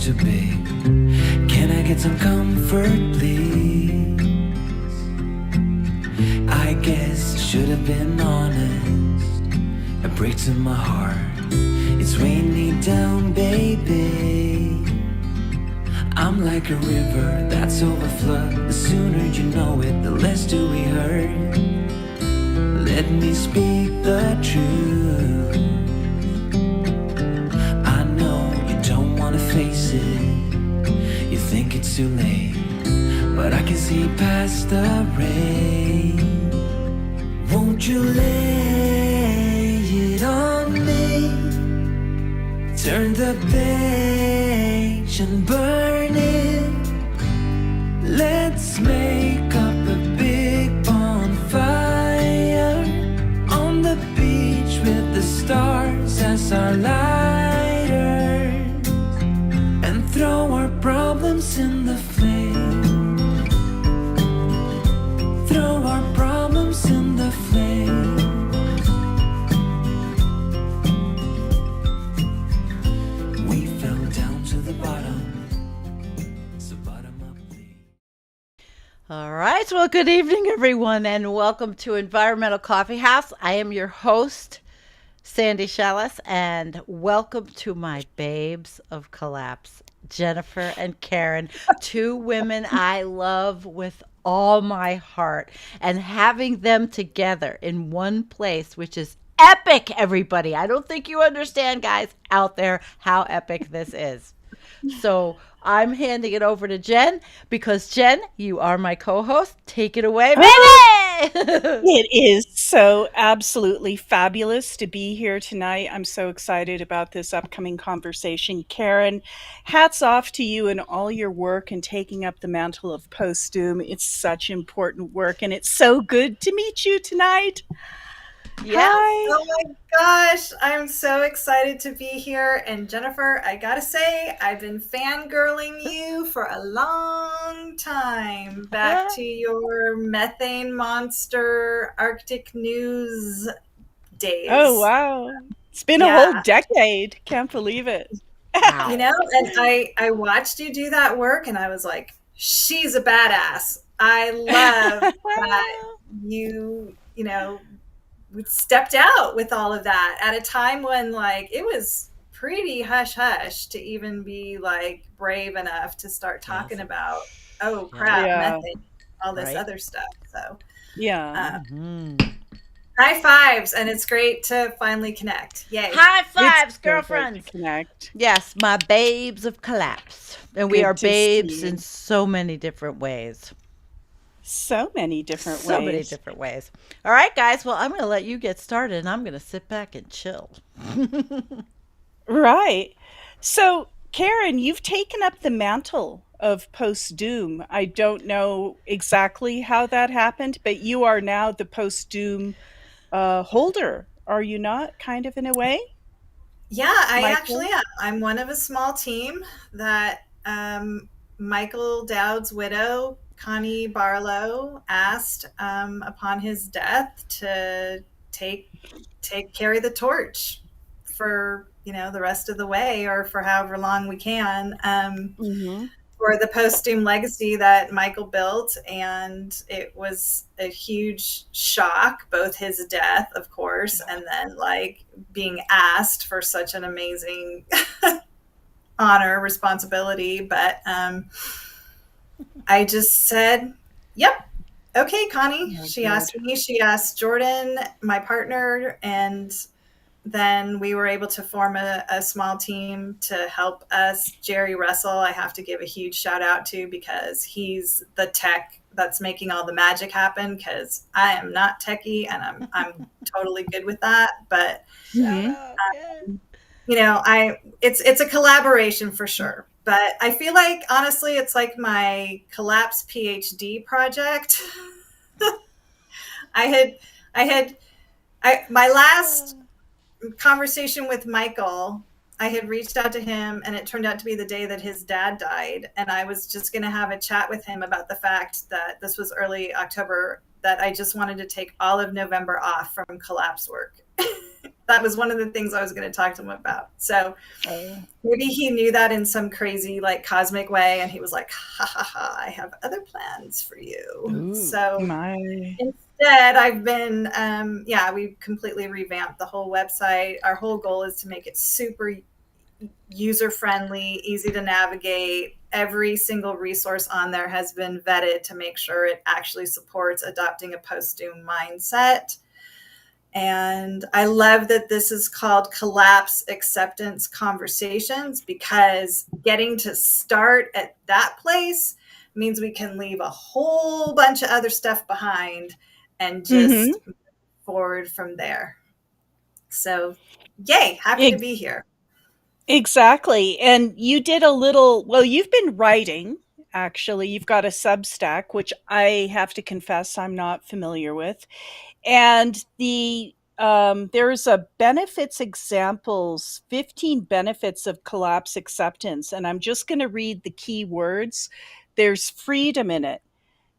too big. Can I get some comfort, please? I guess I should have been honest. It breaks in my heart. It's weighing me down, baby. I'm like a river that's overflowed. The sooner you know it, the less do we hurt. Let me speak the truth. I know you don't wanna face it. You think it's too late, but I can see past the rain. Won't you lay it on me? Turn the page and burn it. Let's make up a big bonfire on the beach with the stars as our lighters, and throw our problems in the flame. Throw our problems in the flame. We fell down to the bottom, so bottom up, please. All right. Well, good evening, everyone, and welcome to Environmental Coffeehouse. I am your host, Sandy Shellis, and welcome to my babes of collapse, Jennifer and Karen, two women I love with all my heart, and having them together in one place, which is epic, everybody. I don't think you understand, guys out there, how epic this is. So I'm handing it over to Jen because, Jen, you are my co-host. Take it away, baby! It is so absolutely fabulous to be here tonight. I'm so excited about this upcoming conversation. Karen, hats off to you and all your work and taking up the mantle of Postdoom. It's such important work, and it's so good to meet you tonight. Yeah. Hi. Oh my gosh, I'm so excited to be here. And Jennifer, I gotta say, I've been fangirling you for a long time. Back to your methane monster Arctic news days. Oh, wow. It's been a whole decade. Can't believe it. Wow. You know, and I watched you do that work and I was like, she's a badass. I love that you know, we stepped out with all of that at a time when like it was pretty hush hush to even be like brave enough to start talking about methane, all this other stuff. So high fives, and it's great to finally connect. Yay. High fives, It's girlfriends. so good to connect. Yes, my babes of collapse. And we Good are to see babes you. in so many different ways. So many different So many ways. different ways. All right, guys. Well, I'm going to let you get started, and I'm going to sit back and chill. Right. So, Karen, you've taken up the mantle of Postdoom. I don't know exactly how that happened, but you are now the Postdoom holder, are you not, kind of in a way? Yeah, I Michael? actually am. I'm one of a small team that Michael Dowd's widow, Connie Barlow, asked upon his death to carry the torch for the rest of the way, or for however long we can, for the Postdoom legacy that Michael built. And it was a huge shock, both his death, of course, and then like being asked for such an amazing honor, responsibility. But I just said, yep. Okay, Connie. She asked me, she asked Jordan, my partner, and then we were able to form a small team to help us. Jerry Russell, I have to give a huge shout out to, because he's the tech that's making all the magic happen, because I am not techie and I'm totally good with that. But it's a collaboration for sure. But I feel like, honestly, it's like my collapse PhD project. My last conversation with Michael, I had reached out to him, and it turned out to be the day that his dad died. And I was just going to have a chat with him about the fact that this was early October, that I just wanted to take all of November off from collapse work. that was one of the things I was going to talk to him about. So Oh. maybe he knew that in some crazy, like, cosmic way, and he was like, ha ha ha, I have other plans for you. Ooh. So My. instead, I've been, yeah, we've completely revamped the whole website. Our whole goal is to make it super user friendly, easy to navigate. Every single resource on there has been vetted to make sure it actually supports adopting a post-Doom mindset. And I love that this is called Collapse Acceptance Conversations, because getting to start at that place means we can leave a whole bunch of other stuff behind and Mm-hmm. just move forward from there. So, yay, happy to be here. Exactly. And you did a little, well, you've been writing, actually. You've got a Substack, which I have to confess I'm not familiar with. And there's a benefits examples, 15 benefits of collapse acceptance. And I'm just going to read the key words. There's freedom in it.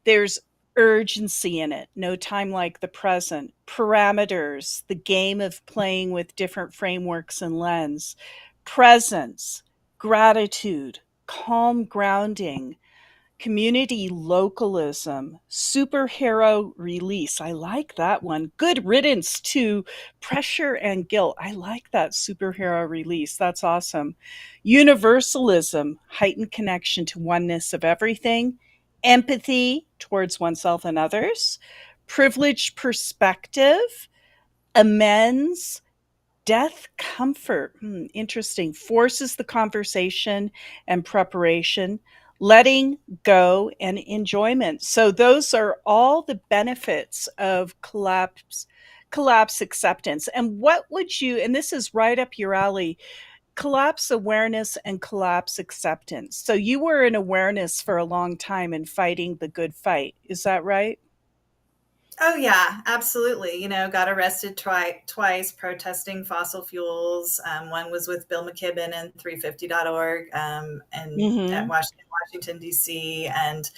There's urgency in it, no time like the present. Parameters, the game of playing with different frameworks and lens. Presence, gratitude, calm grounding, community localism, superhero release. I like that one. Good riddance to pressure and guilt. I like that superhero release. That's awesome. Universalism, heightened connection to oneness of everything. Empathy towards oneself and others. Privileged perspective. Amends, death comfort. Interesting. Forces the conversation and preparation, letting go and enjoyment. So those are all the benefits of collapse acceptance. And what would you, and this is right up your alley, collapse awareness and collapse acceptance. So you were in awareness for a long time and fighting the good fight. Is that right? Oh yeah, absolutely. You know, got arrested twice protesting fossil fuels. One was with Bill McKibben and 350.org, and at Mm-hmm. Washington D.C., and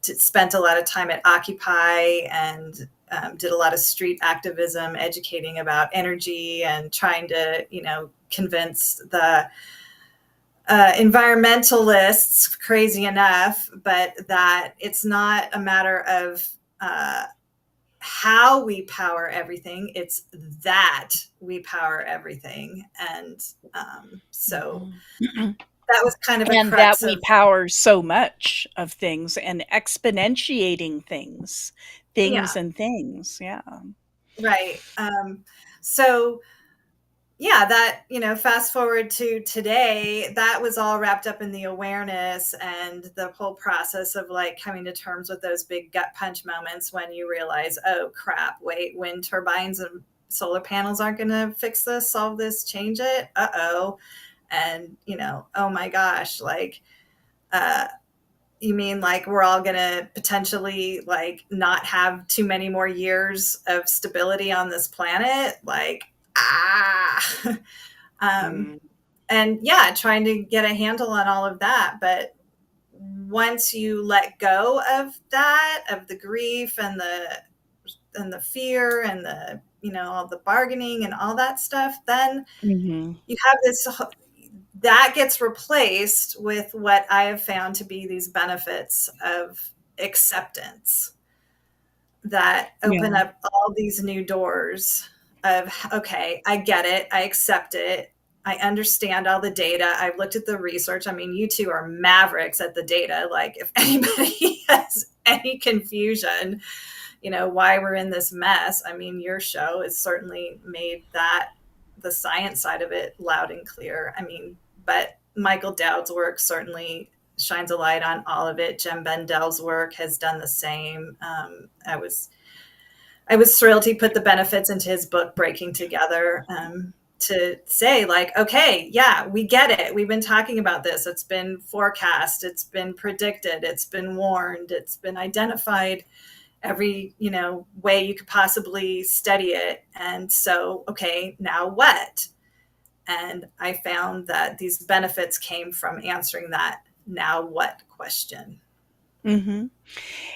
spent a lot of time at Occupy, and did a lot of street activism, educating about energy and trying to, convince the environmentalists, crazy enough, but that it's not a matter of how we power everything, it's that we power everything. And so that was kind of a And that crux we of, power so much of things and exponentiating things yeah, and things. Yeah. right. So yeah, that, fast forward to today, that was all wrapped up in the awareness and the whole process of, like, coming to terms with those big gut punch moments when you realize, oh crap, wait, wind turbines and solar panels aren't going to fix this, solve this, change it. Uh-oh. And, oh my gosh, like, uh, you mean like we're all going to potentially, like, not have too many more years of stability on this planet? Like, ah. um, Mm. and yeah, trying to get a handle on all of that. But once you let go of that, of the grief and the fear and the, all the bargaining and all that stuff, then Mhm. you have this, that gets replaced with what I have found to be these benefits of acceptance that open Yeah. up all these new doors of, okay, I get it, I accept it, I understand all the data, I've looked at the research. I mean, you two are mavericks at the data. Like, if anybody has any confusion, why we're in this mess, I mean, your show has certainly made that, the science side of it, loud and clear. I mean, but Michael Dowd's work certainly shines a light on all of it. Jem Bendel's work has done the same. I was thrilled he put the benefits into his book, Breaking Together, to say, like, okay, yeah, we get it. We've been talking about this. It's been forecast. It's been predicted. It's been warned. It's been identified every, way you could possibly study it. And so, okay, now what? And I found that these benefits came from answering that now what question. Mhm.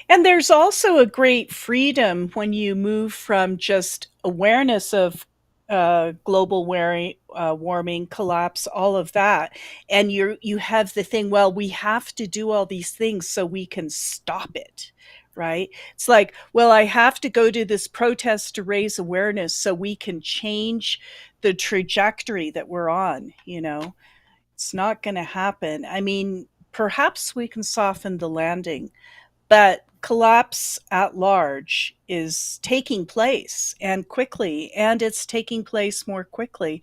And there's also a great freedom when you move from just awareness of global warming collapse, all of that, and you have the thing. Well, we have to do all these things so we can stop it, right? It's like, well, I have to go to this protest to raise awareness so we can change the trajectory that we're on. It's not going to happen. I mean, perhaps we can soften the landing, but collapse at large is taking place, and quickly, and it's taking place more quickly.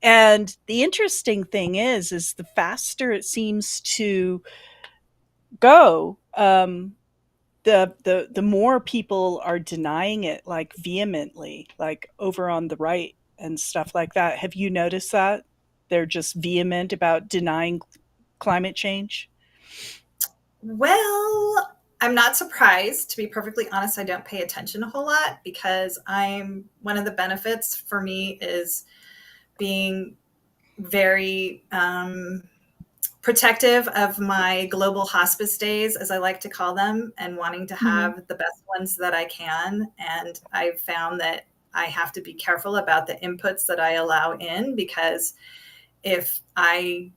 And the interesting thing is the faster it seems to go, the more people are denying it, like vehemently, like over on the right and stuff like that. Have you noticed that they're just vehement about denying climate change? Well, I'm not surprised. To be perfectly honest, I don't pay attention a whole lot because one of the benefits for me is being very protective of my global hospice days, as I like to call them, and wanting to have the best ones that I can. And I've found that I have to be careful about the inputs that I allow in, because if I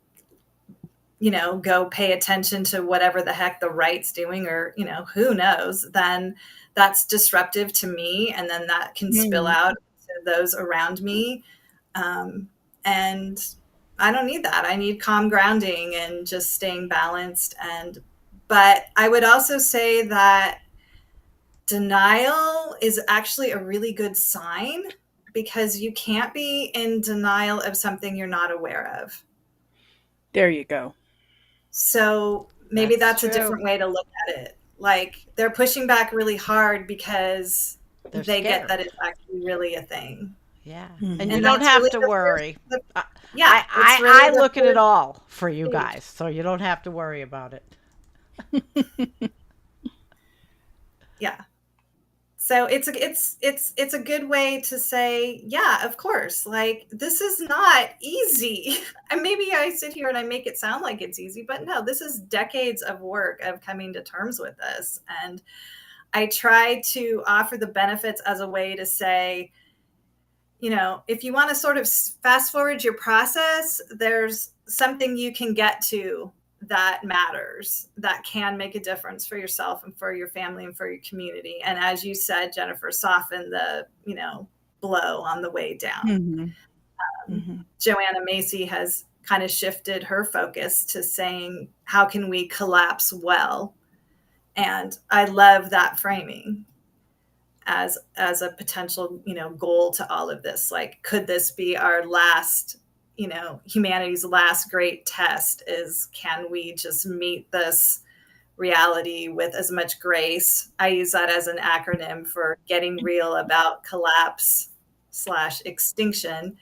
go pay attention to whatever the heck the right's doing, or, who knows, then that's disruptive to me. And then that can spill out to those around me. And I don't need that. I need calm grounding and just staying balanced. But I would also say that denial is actually a really good sign, because you can't be in denial of something you're not aware of. There you go. So maybe that's true. a different way to look at it. Like, they're pushing back really hard because They're they scared. get that it's actually really a thing. Yeah. Mhm. And you And don't that's have really to the worry. Yeah, I it's really the look at it first all for you stage. guys, so you don't have to worry about it. Yeah. So it's a good way to say, yeah, of course, like, this is not easy. And maybe I sit here and I make it sound like it's easy, but no, this is decades of work of coming to terms with this. And I try to offer the benefits as a way to say, if you want to sort of fast forward your process, there's something you can get to that matters, that can make a difference for yourself and for your family and for your community. And as you said, Jennifer, soften the, blow on the way down. Joanna Macy has kind of shifted her focus to saying, how can we collapse well? And I love that framing as a potential, goal to all of this. Like, could this be our last, humanity's last great test? Is, can we just meet this reality with as much grace? I use that as an acronym for getting real about collapse / extinction.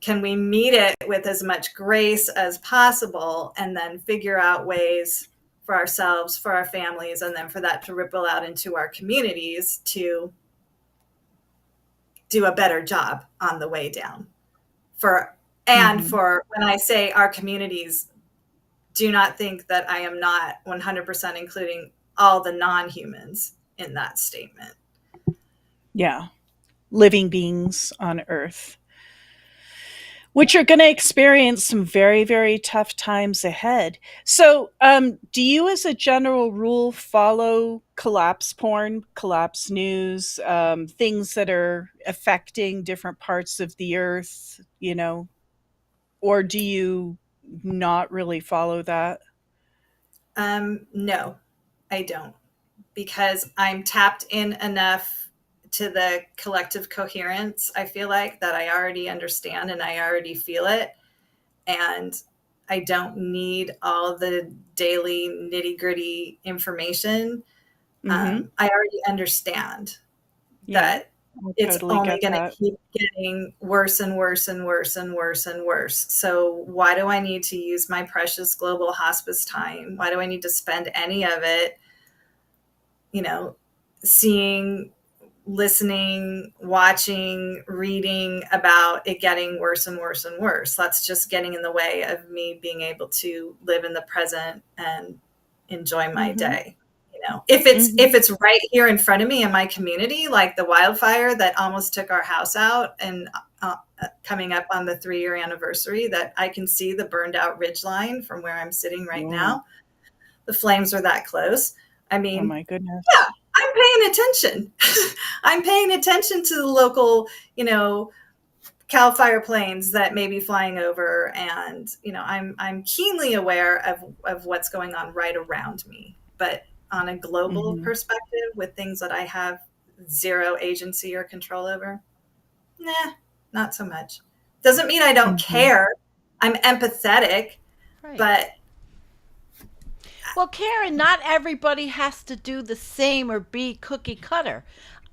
Can we meet it with as much grace as possible, and then figure out ways for ourselves, for our families, and then for that to ripple out into our communities to do a better job on the way down? For when I say our communities, do not think that I am not 100% including all the non-humans in that statement. Yeah. Living beings on Earth, which are going to experience some very, very tough times ahead. So, do you, as a general rule, follow collapse porn, collapse news, things that are affecting different parts of the Earth, or do you not really follow that? No, I don't, because I'm tapped in enough to the collective coherence, I feel like, that I already understand and I already feel it. And I don't need all the daily nitty gritty information. I already understand that it's Totally only get going to that. keep getting worse and worse and worse and worse and worse. So why do I need to use my precious global hospice time? Why do I need to spend any of it, seeing, listening, watching, reading about it getting worse and worse and worse? That's just getting in the way of me being able to live in the present and enjoy my day. If it's right here in front of me in my community, like the wildfire that almost took our house out, and coming up on the 3-year anniversary, that I can see the burned out ridgeline from where I'm sitting right Whoa. now. The flames are that close. I Oh mean, my goodness. yeah, I'm paying attention. I'm paying attention to the local, CAL FIRE planes that may be flying over, and I'm keenly aware of what's going on right around me. But on a global Hmm. perspective, with things that I have zero agency or control over, nah, not so much. Doesn't mean I don't Hmm. care. I'm empathetic, Right. but Well, Karen, not everybody has to do the same or be cookie cutter.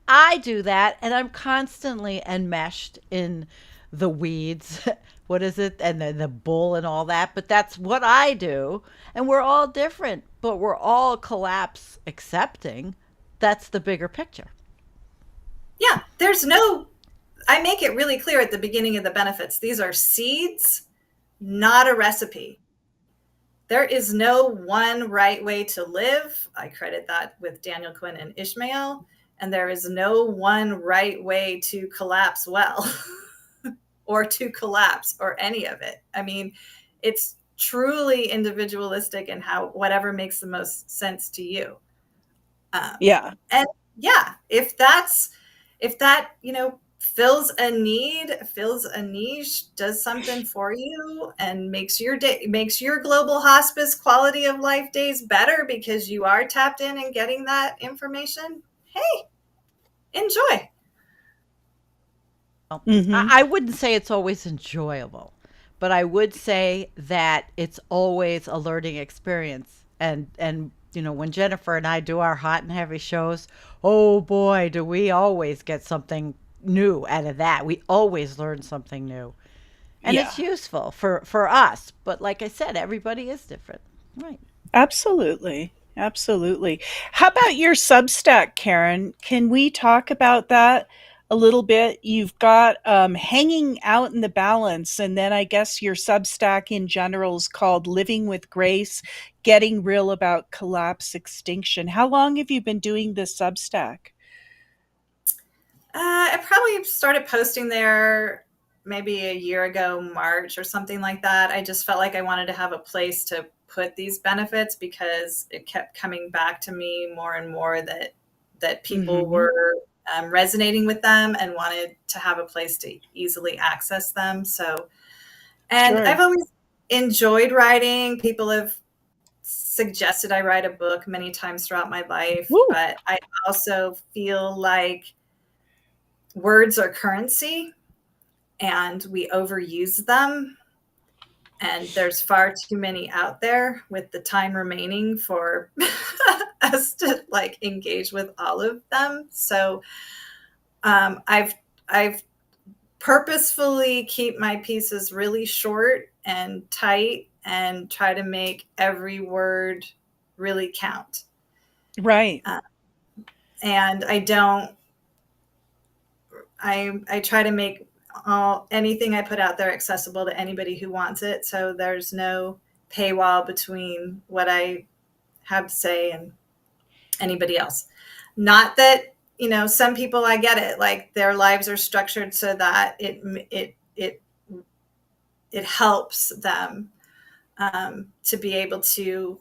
I do that, and I'm constantly enmeshed in the weeds. What is it? And the bull and all that. But that's what I do. And we're all different, but we're all collapse accepting. That's the bigger picture. yeah, I make it really clear at the beginning of the benefits. These are seeds, not a recipe. There is no one right way to live. I credit that with Daniel Quinn and Ishmael. And there is no one right way to collapse well or to collapse or any of it. I mean, it's truly individualistic in how whatever makes the most sense to you. Yeah. And yeah, if that fills a need, fills a niche, does something for you, and makes your day, makes your global hospice quality of life days better because you are tapped in and getting that information, hey, enjoy. Well, Hmm. I wouldn't say it's always enjoyable, but I would say that it's always a learning experience. And when Jennifer and I do our hot and heavy shows, oh boy, do we always get something new out of that. We always learn something new. And Yeah. it's useful for us, but like I said, everybody is different. Right. Absolutely. Absolutely. How about your Substack, Karen? Can we talk about that a little bit? You've got Hanging Out in the Balance, and then I guess your Substack in general is called Living with Grace, Getting Real About Collapse Extinction. How long have you been doing this Substack? I probably started posting there maybe a year ago, March or something like that. I just felt like I wanted to have a place to put these benefits because it kept coming back to me more and more that people Hmm. were resonating with them and wanted to have a place to easily access them. So, and I've Sure. always enjoyed writing. People have suggested I write a book many times throughout my life, Woo. but I also feel like words are currency and we overuse them. And there's far too many out there with the time remaining for us to like engage with all of them. So I've purposefully keep my pieces really short and tight and try to make every word really count. Right. Uh, and I try to make anything I put out there accessible to anybody who wants it. So there's no paywall between what I have to say and anybody else. Not that, some people, I get it, like their lives are structured so that it helps them to be able to,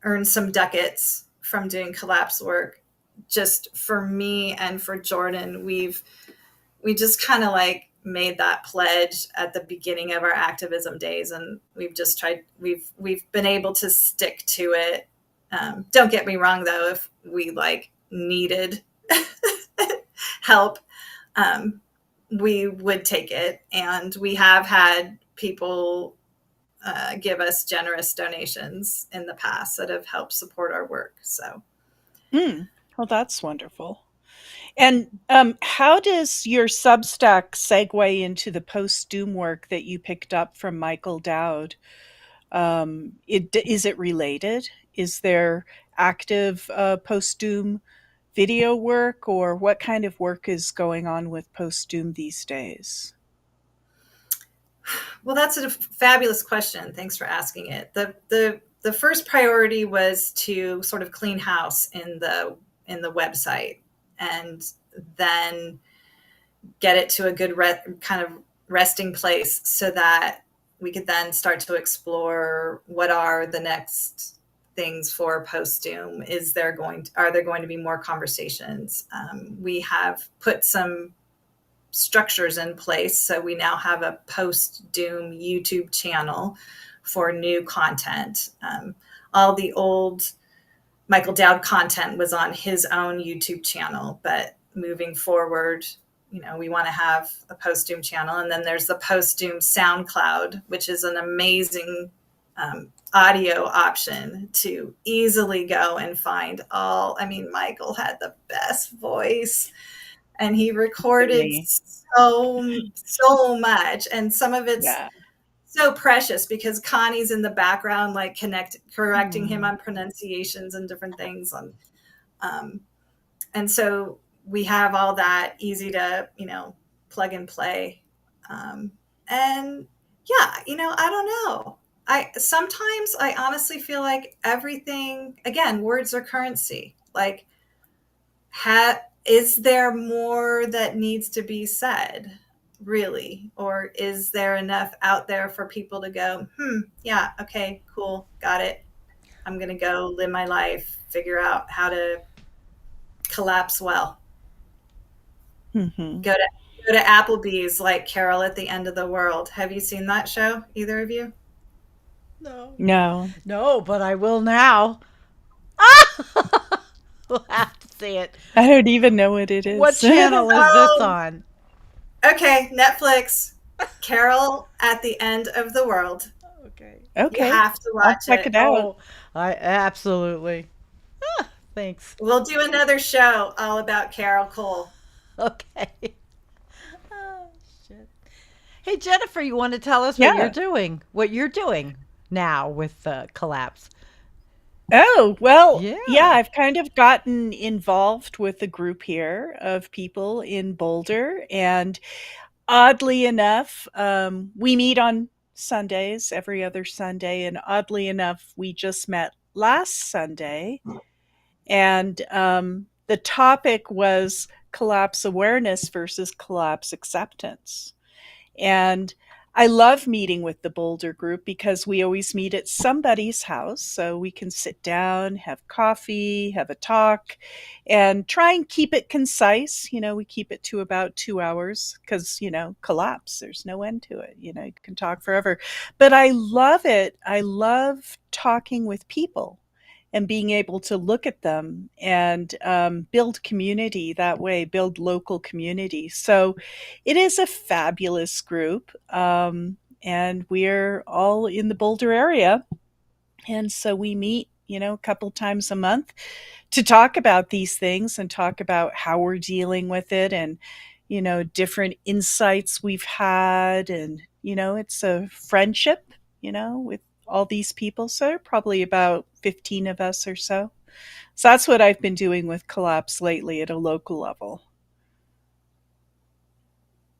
earn some ducats from doing collapse work. Just for me and for Jordan, we just kind of like made that pledge at the beginning of our activism days, and we've been able to stick to it. Don't get me wrong though, if we like needed help, um, we would take it, and we have had people give us generous donations in the past that have helped support our work. So Mm. Well, that's wonderful. And how does your Substack segue into the post-Doom work that you picked up from Michael Dowd? Is it related? Is there active post-Doom video work, or what kind of work is going on with post-Doom these days? well, that's a fabulous question. Thanks for asking it. The first priority was to sort of clean house in the website, and then get it to a good kind of resting place so that we could then start to explore what are the next things for Postdoom. Are there going to be more conversations? We have put some structures in place, so we now have a Postdoom YouTube channel for new content. All the old Michael Dowd content was on his own YouTube channel, but moving forward, we want to have a Postdoom channel. And then there's the Postdoom SoundCloud, which is an amazing audio option to easily go and find Michael had the best voice, and he recorded Really. so much, and some of it's Yeah. so precious because Connie's in the background, like correcting him Mm. on pronunciations and different things. And so we have all that easy to, plug and play. And yeah, I don't know. Sometimes I honestly feel like everything, again, words are currency. Like, is there more that needs to be said? Really? Or is there enough out there for people to go, yeah, okay, cool, got it. I'm going to go live my life, figure out how to collapse well. Hmm. Go to Applebee's like Carol at the End of the World. Have you seen that show, either of you? No. No, No, but I will now. We'll have to see it. I don't even know what it What is. channel is this Oh, on? okay, Netflix. Carol at the End of the World. Okay. You Okay, have to I'll watch check it. it out. Oh, I absolutely. Thanks. We'll do another show all about Carol Cole. Okay. Oh, shit. Hey, Jennifer, you want to tell us what you're Yeah. doing? What you're doing now with the collapse? Oh, well, yeah, Yeah. I've kind of gotten involved with a group here of people in Boulder. And oddly enough, we meet on Sundays, every other Sunday. And oddly enough, we just met last Sunday. And the topic was collapse awareness versus collapse acceptance. And I love meeting with the Boulder group because we always meet at somebody's house. So we can sit down, have coffee, have a talk, and try and keep it concise. We keep it to about 2 hours because, collapse, there's no end to it. You can talk forever. But I love it. I love talking with people and being able to look at them and build community that way, build local community. So it is a fabulous group. And we're all in the Boulder area. And so we meet, a couple times a month to talk about these things and talk about how we're dealing with it and, different insights we've had. And, it's a friendship, with all these people. So there are probably about 15 of us or so. So that's what I've been doing with Collapse lately at a local level.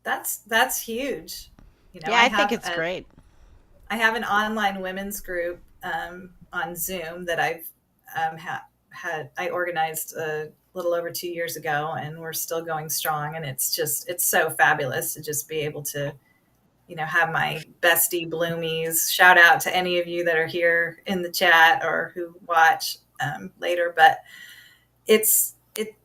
That's huge. Yeah, I think it's great. I have an online women's group on Zoom that I've had. I organized a little over 2 years ago, and we're still going strong. And it's so fabulous to just be able to, have my bestie bloomies. Shout out to any of you that are here in the chat or who watch later. But it's it.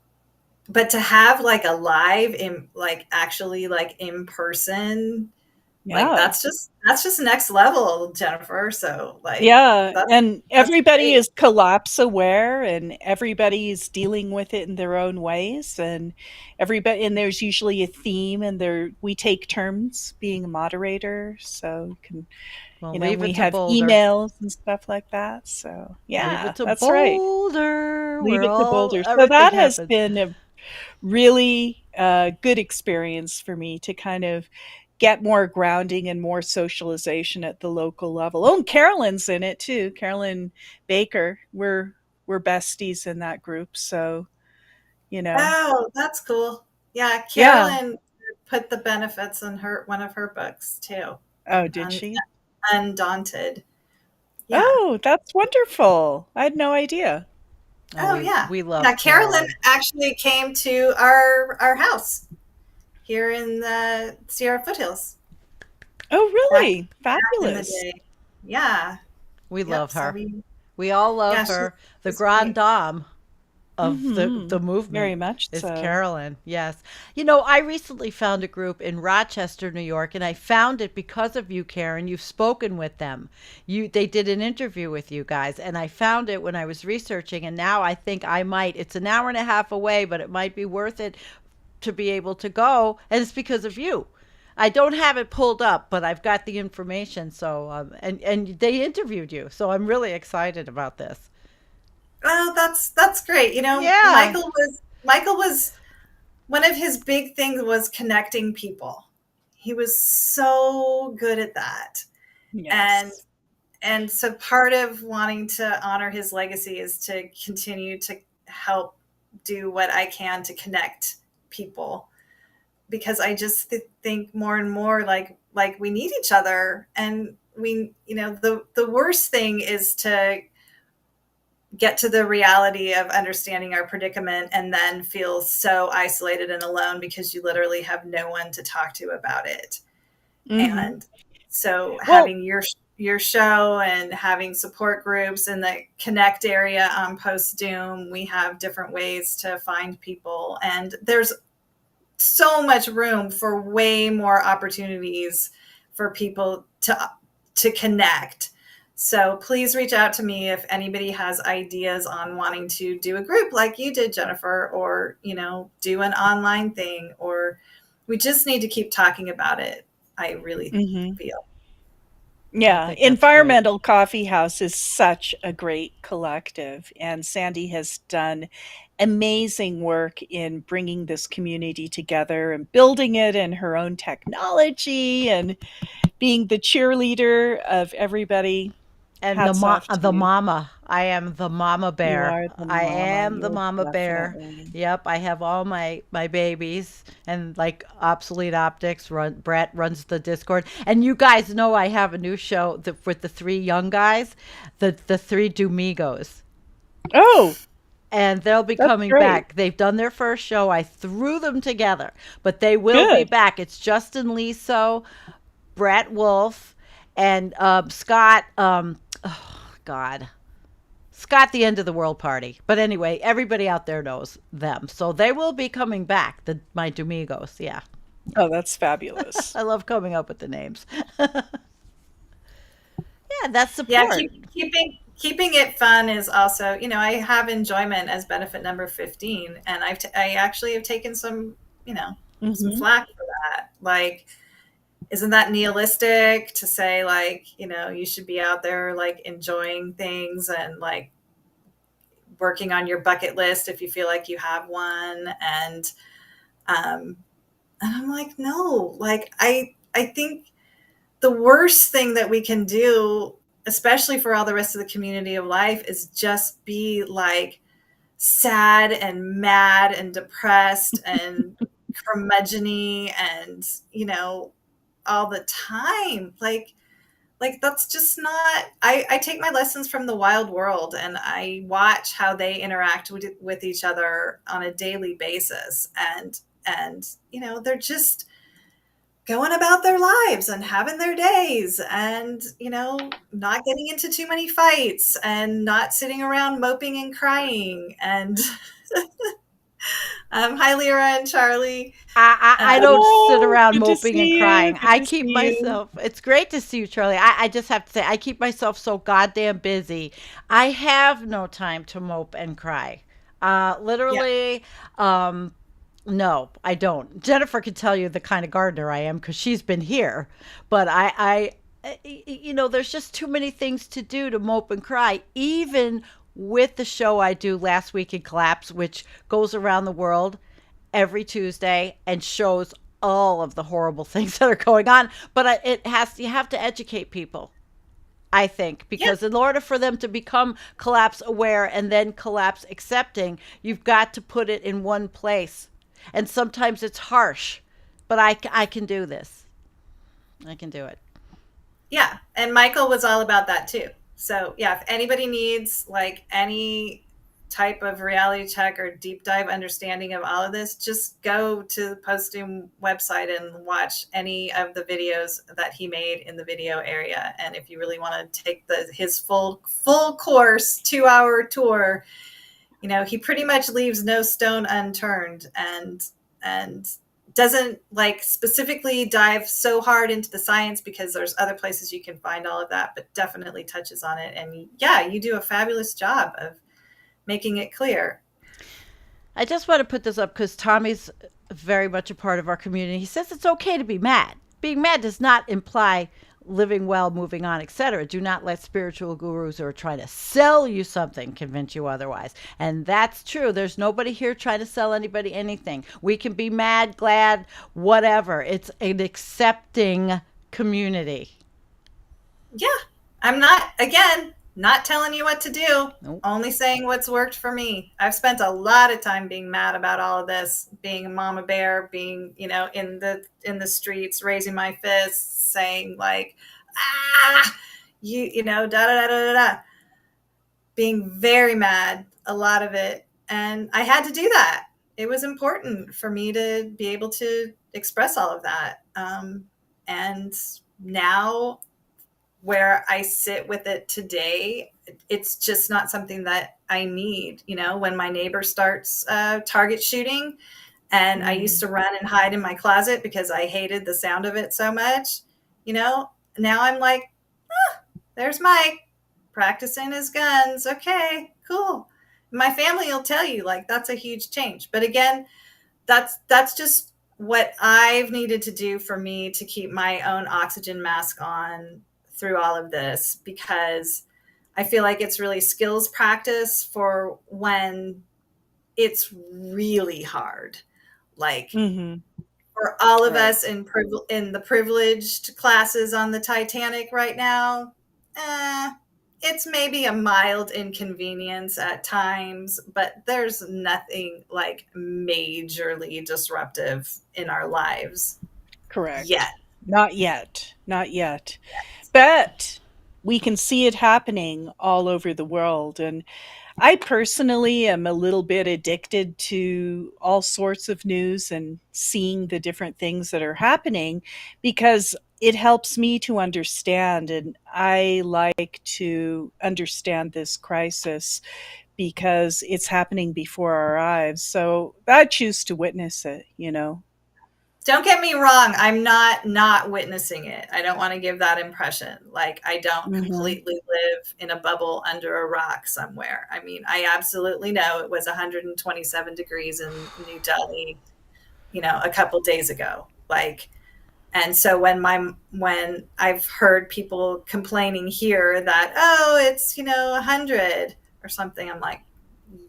But to have like a live in actually in person, like Yeah. that's just next level, Jennifer. So Yeah, and that's everybody great. is collapse aware and everybody is dealing with it in their own ways and there's usually a theme and we take turns being a moderator so you can Well, leave we it to have Boulder. emails and stuff like that. So, Leave yeah, it to that's right. Boulder, Leave where it to all Boulder. So everything that has happens. been a really good experience for me to kind of get more grounding and more socialization at the local level. Oh, and Carolyn's in it too. Carolyn Baker. We're besties in that group. So, you know. Oh, that's cool. Yeah, Yeah. Carolyn put the benefits in one of her books too. Oh, did Un, she? Undaunted. Yeah. Oh, that's wonderful. I had no idea. Oh, Oh we yeah. we Yeah, love Carolyn Carolyn. actually came to our house here in the Sierra foothills Oh, back, really? back in the Fabulous. day. Yeah. We Yep. love So her. We all yeah, love her. The she's grande great. dame of the Mhm. movement Very much is so. Carolyn. Yes. You know, I recently found a group in Rochester, New York, and I found it because of you, Karen. You've spoken with them. They did an interview with you guys, and I found it when I was researching, and now I think I might. It's an hour and a half away, but it might be worth it to be able to go, and it's because of you. I don't have it pulled up, but I've got the information. So, and they interviewed you, so I'm really excited about this. Oh, that's great. Yeah, Michael was one of his big things was connecting people. He was so good at that. And Yes. and so part of wanting to honor his legacy is to continue to help do what I can to connect people, because I just think more and more like we need each other. And the worst thing is to get to the reality of understanding our predicament and then feel so isolated and alone because you literally have no one to talk to about it. Mhm. And so Well, having your show and having support groups in the Connect area on Postdoom, we have different ways to find people, and there's so much room for way more opportunities for people to connect. So please reach out to me if anybody has ideas on wanting to do a group like you did, Jennifer, or do an online thing, or we just need to keep talking about it. I really mhm. feel. I Yeah, think that's great. Environmental Coffee House is such a great collective, and Sandy has done amazing work in bringing this community together and building it in her own technology and being the cheerleader of everybody. And Hats off to the you. mama. I am the mama You bear. are the I mama. am the You mama are bear. definitely. Yep, I have all my babies, and like obsolete optics. Brett runs the Discord, and you guys know I have a new show with the three young guys, the three Dumigos, Oh, and they'll be that's coming great. back. They've done their first show. I threw them together, but they will be Good. back. It's Justin Liso, Brett Wolf, and Scott. Oh God, Scott, the End of the World Party. But anyway, everybody out there knows them, so they will be coming back. My Domingos, yeah. Oh, that's fabulous. I love coming up with the names. Yeah, that's Yeah, support. keeping it fun is also, I have enjoyment as benefit number 15, and I actually have taken some Mhm. flack for that. Like, isn't that nihilistic to say, like, you should be out there like enjoying things and like working on your bucket list if you feel like you have one? Um and I'm like, no, like I think the worst thing that we can do, especially for all the rest of the community of life, is just be like sad and mad and depressed and curmudgeony and all the time. Like that's just not. I take my lessons from the wild world, and I watch how they interact with each other on a daily basis, and they're just going about their lives and having their days, and not getting into too many fights and not sitting around moping and crying. And hi, Lyra and Charlie. I don't um, sit Oh, around good to moping and see you. crying. Good I to keep see you. myself. It's great to see you, Charlie. I just have to say, I keep myself so goddamn busy. I have no time to mope and cry. yeah, Literally, no, I don't. Jennifer could tell you the kind of gardener I am because she's been here. But there's just too many things to do to mope and cry. Even with the show I do last week in Collapse, which goes around the world every Tuesday and shows all of the horrible things that are going on. But you have to educate people. I think, yeah, because in order for them to become collapse aware and then collapse accepting, you've got to put it in one place. And sometimes it's harsh, but I can do this. I can do it. yeah. And Michael was all about that too. So yeah, if anybody needs like any type of reality check or deep dive understanding of all of this, just go to the Postdoom website and watch any of the videos that he made in the video area. And if you really want to take his full course 2-hour tour, he pretty much leaves no stone unturned, and doesn't like specifically dive so hard into the science, because there's other places you can find all of that, but definitely touches on it. And yeah, you do a fabulous job of making it clear. I just want to put this up because Tommy's very much a part of our community. He says it's okay to be mad. Being mad does not imply living well, moving on, etc. Do not let spiritual gurus who are trying to sell you something convince you otherwise. And that's true. There's nobody here trying to sell anybody anything. We can be mad, glad, whatever. It's an accepting community. Yeah. I'm not telling you what to do. Nope. Only saying what's worked for me. I've spent a lot of time being mad about all of this, being a mama bear, being, in the streets, raising my fists, saying like, da da da da da, being very mad, a lot of it. And I had to do that. It was important for me to be able to express all of that. And now, where I sit with it today, it's just not something that I need. When my neighbor starts target shooting, and I used to run and hide in my closet because I hated the sound of it so much, now I'm like, there's Mike practicing his guns. Okay, cool. My family will tell you, like, that's a huge change. But again, that's just what I've needed to do for me to keep my own oxygen mask on through all of this, because I feel like it's really skills practice for when it's really hard. Like for all of us in the privileged classes on the Titanic right now, it's maybe a mild inconvenience at times, but there's nothing like majorly disruptive in our lives. Correct. Yet. Not yet. But we can see it happening all over the world. And I personally am a little bit addicted to all sorts of news and seeing the different things that are happening, because it helps me to understand. And I like to understand this crisis because it's happening before our eyes. So I choose to witness it, Don't get me wrong. I'm not witnessing it. I don't want to give that impression. Like, I don't completely live in a bubble under a rock somewhere. I mean, I absolutely know it was 127 degrees in New Delhi, a couple days ago. Like, and so when I've heard people complaining here that, it's, 100 or something, I'm like,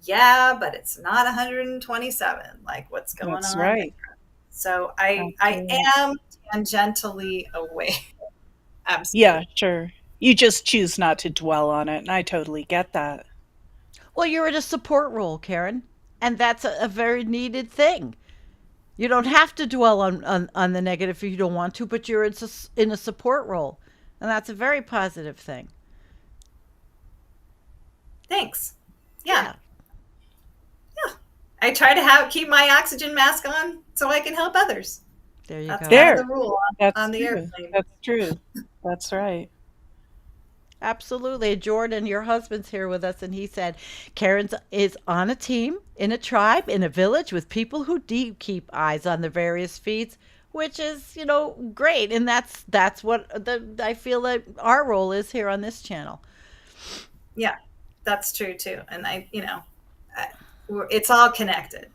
yeah, but it's not 127. Like, what's going on? That's right. There? So I am tangentially aware. Absolutely. Yeah, sure. You just choose not to dwell on it, and I totally get that. Well, you're in a support role, Karen, and that's a very needed thing. You don't have to dwell on the negative if you don't want to, but you're in a support role, and that's a very positive thing. Thanks. Yeah. I try to keep my oxygen mask on so I can help others. There you That's go. That's kind of the rule on the airplane. That's true. That's right. Absolutely. Jordan, your husband's here with us, and he said Karen is on a team, in a tribe, in a village with people who do keep eyes on the various feeds, which is, great. And that's what I feel like our role is here on this channel. Yeah, that's true too. And it's all connected.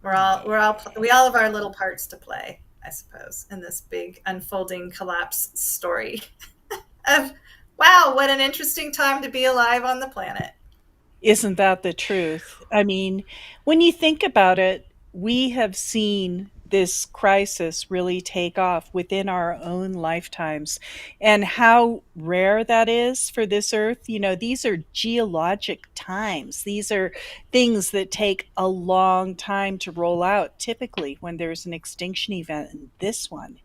We all have our little parts to play, I suppose, in this big unfolding collapse story of, wow, what an interesting time to be alive on the planet. Isn't that the truth? I mean, when you think about it, we have seen this crisis really take off within our own lifetimes, and how rare that is for this earth. These are geologic times. These are things that take a long time to roll out, typically when there's an extinction event, and this one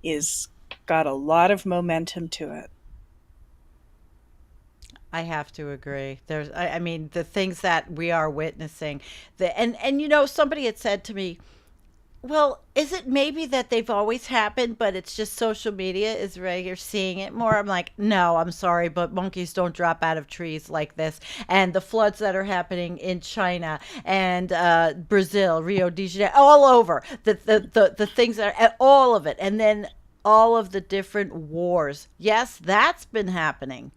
is got a lot of momentum to it. I have to agree. I mean, the things that we are witnessing, and you know, somebody had said to me, well, is it maybe that they've always happened, but it's just social media is where you're seeing it more? I'm like, no, I'm sorry, but monkeys don't drop out of trees like this. And the floods that are happening in China and Brazil, Rio de Janeiro, all over the things that are all of it, and then all of the different wars. Yes, that's been happening,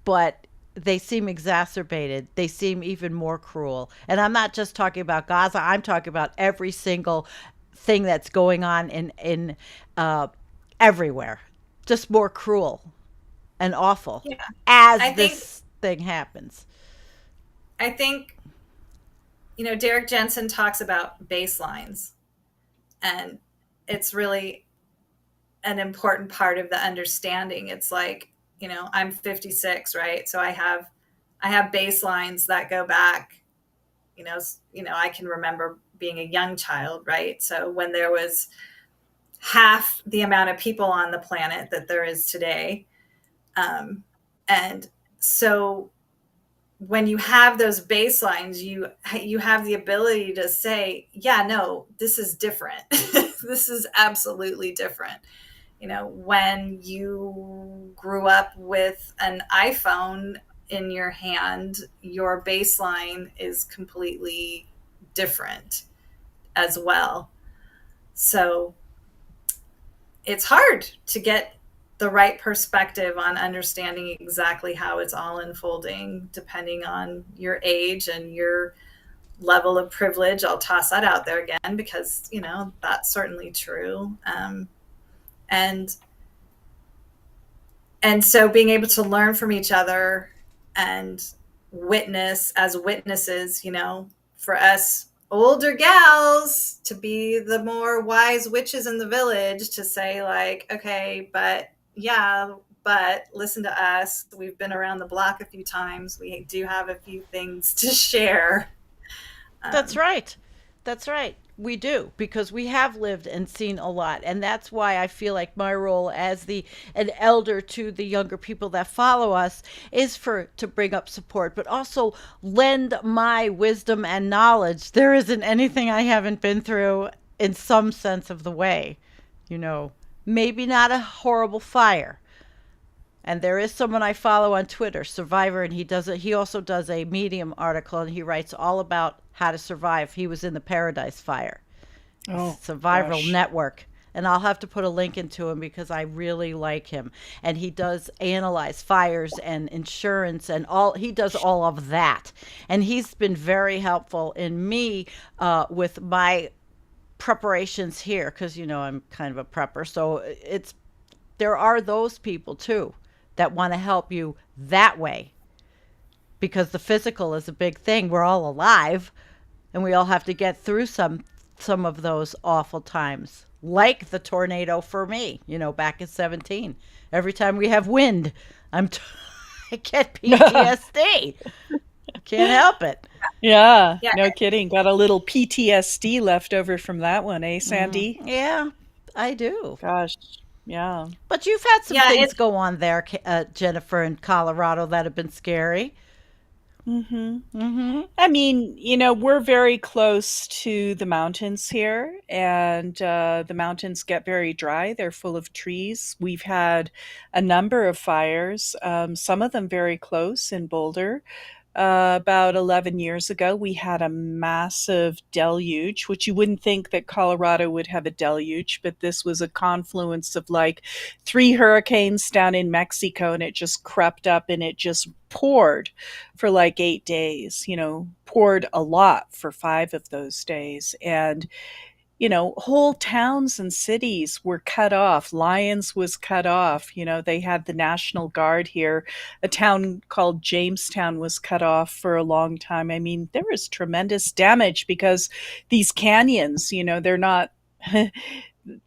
but they seem exacerbated. They seem even more cruel. And I'm not just talking about Gaza. I'm talking about every single thing that's going on in everywhere. Just more cruel and awful Yeah. as I think this thing happens. I think Derek Jensen talks about baselines, and it's really an important part of the understanding. It's like, I'm 56, right? So I have baselines that go back, I can remember being a young child, right? So when there was half the amount of people on the planet that there is today. And so when you have those baselines, you have the ability to say, yeah, no, this is different. This is absolutely different. When you grew up with an iPhone in your hand, your baseline is completely different as well. So it's hard to get the right perspective on understanding exactly how it's all unfolding, depending on your age and your level of privilege. I'll toss that out there again because, that's certainly true. And so being able to learn from each other and witness as witnesses, for us older gals to be the more wise witches in the village, to say like, okay, but listen to us. We've been around the block a few times. We do have a few things to share. That's right. That's right. We do, because we have lived and seen a lot, and that's why I feel like my role as the an elder to the younger people that follow us is for to bring up support, but also lend my wisdom and knowledge. There isn't anything I haven't been through in some sense of the way, you know. Maybe not a horrible fire, and there is someone I follow on Twitter, Survivor, and he also does a Medium article, and he writes all about how to survive. He was in the Paradise Fire. Oh, Survival gosh. Network. And I'll have to put a link into him because I really like him. And he does analyze fires and insurance and he does all of that. And he's been very helpful in me with my preparations here because, I'm kind of a prepper. So there are those people too that want to help you that way, because the physical is a big thing. We're all alive and we all have to get through some of those awful times, like the tornado for me, back in 17. Every time we have wind, I get PTSD. Can't help it. Yeah, Yeah. no kidding. Got a little PTSD left over from that one, eh, Sandy? Yeah, I do. Gosh, yeah. But you've had some Yeah, things go on there, Jennifer, in Colorado that have been scary. I mean, we're very close to the mountains here, and the mountains get very dry. They're full of trees. We've had a number of fires, some of them very close in Boulder. About 11 years ago, we had a massive deluge, which you wouldn't think that Colorado would have a deluge, but this was a confluence of like 3 hurricanes down in Mexico, and it just crept up and it just poured for like 8 days, poured a lot for 5 of those days. And whole towns and cities were cut off. Lyons was cut off. They had the National Guard here. A town called Jamestown was cut off for a long time. I mean, there was tremendous damage because these canyons, they're not,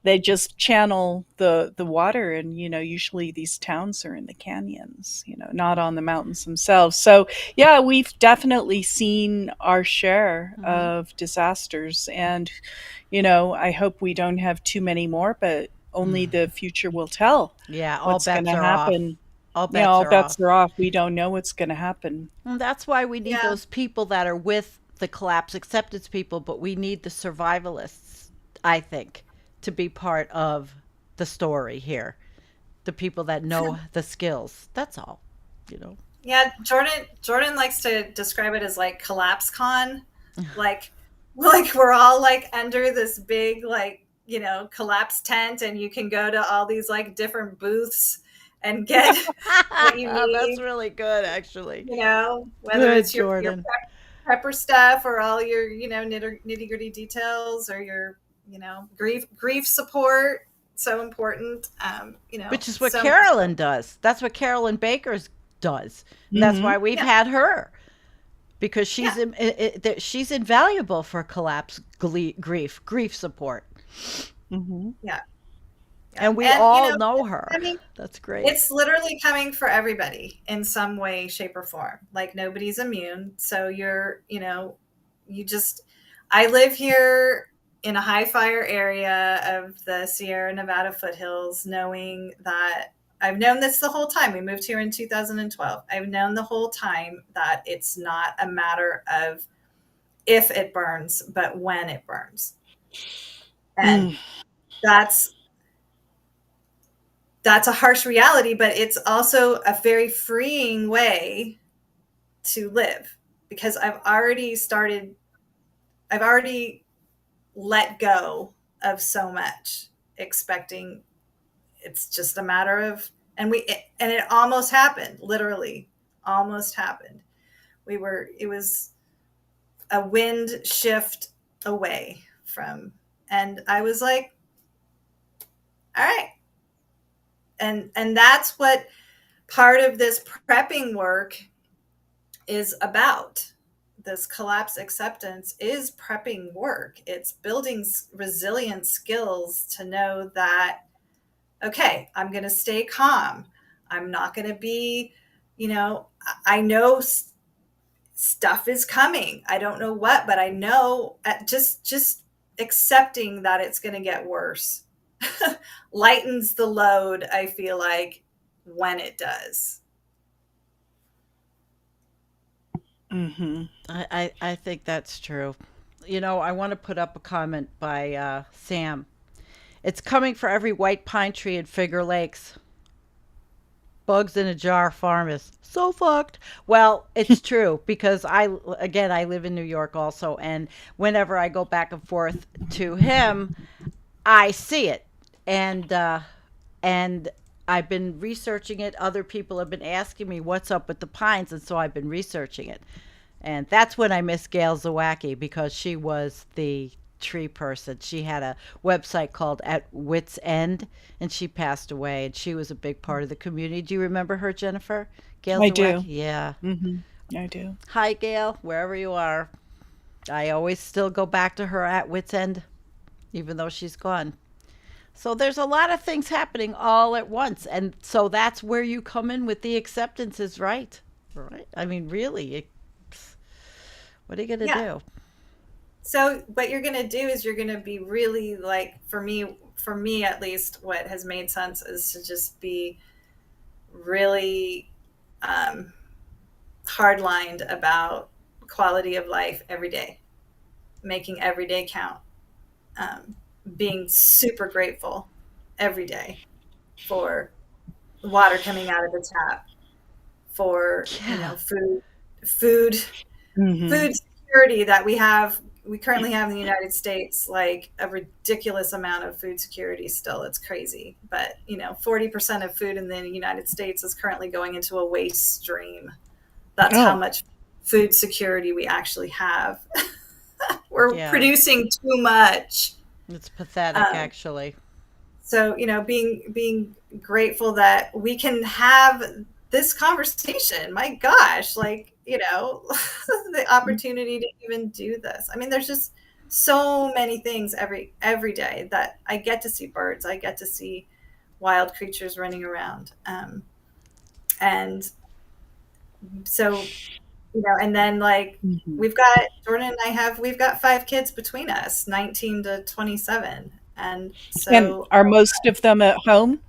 they just channel the water, and usually these towns are in the canyons, not on the mountains themselves. So yeah, we've definitely seen our share of disasters, and I hope we don't have too many more, but only the future will tell Yeah, all what's going bets to are off. happen. All Yeah, bets all are off. bets are off. We don't know what's going to happen. And that's why we need Yeah. those people that are with the collapse acceptance people, but we need the survivalists, I think, to be part of the story here. The people that know the skills. That's all, you know. Yeah, Jordan likes to describe it as like collapse con. Like like we're all like under this big like, collapse tent, and you can go to all these like different booths and get what you That's need, really good, actually. whether Good, it's your Jordan. prepper stuff, or all your, nitty gritty details, or your, grief support. So important. Which is what So much. Carolyn does. That's what Carolyn Baker's does. And that's Hmm. why we've Yeah. had her because Yeah. she's invaluable for collapse grief support. Hmm. Yeah. Yeah. And we And, all know her. I mean, That's great. it's literally coming for everybody in some way, shape, or form. Like nobody's immune. So you just, I live here in a high fire area of the Sierra Nevada foothills, knowing that I've known this the whole time. We moved here in 2012. I've known the whole time that it's not a matter of if it burns, but when it burns. And Mm. that's that's a harsh reality, but it's also a very freeing way to live, because I've already let go of so much, expecting it's just a matter of, and it almost happened, literally almost happened. It was a wind shift away from, and I was like, all right. And that's what part of this prepping work is about. This collapse acceptance is prepping work. It's building resilient skills to know that, okay, I'm going to stay calm. I'm not going to be, I know stuff is coming. I don't know what, but I know, just accepting that it's going to get worse lightens the load, I feel like, when it does. Hmm. I think that's true. You know, I want to put up a comment by Sam. It's coming for every white pine tree in Figure Lakes. Bugs in a jar farm is so fucked. Well, it's true because I live in New York also, and whenever I go back and forth to him, I see it, and and I've been researching it. Other people have been asking me what's up with the pines, and so I've been researching it. And that's when I miss Gail Zawacki because she was the tree person. She had a website called At Wits End, and she passed away. And she was a big part of the community. Do you remember her, Jennifer? Gail I Zawacki? do. Yeah. Hmm. I do. Hi, Gail, wherever you are. I always still go back to her At Wits End, even though she's gone. So there's a lot of things happening all at once. And so that's where you come in with the acceptance is right. Right? I mean, really, what are you going to Yeah. do? So what you're going to do is you're going to be really, like, for me at least, what has made sense is to just be really hardlined about quality of life every day, making every day count, being super grateful every day for water coming out of the tap, for Yeah. food Hmm. food security that we currently have in the United States, like a ridiculous amount of food security still. It's crazy. But 40% of food in the United States is currently going into a waste stream. That's how Oh. much food security we actually have. We're Yeah. producing too much. It's pathetic, Um, actually. so being grateful that we can have this conversation. My gosh, like, the opportunity to even do this. I mean, there's just so many things every day that I get to see birds, I get to see wild creatures running around, and so, and then, like, Hmm. we've got Jordan and we've got 5 kids between us, 19 to 27, and And so are most of them at home?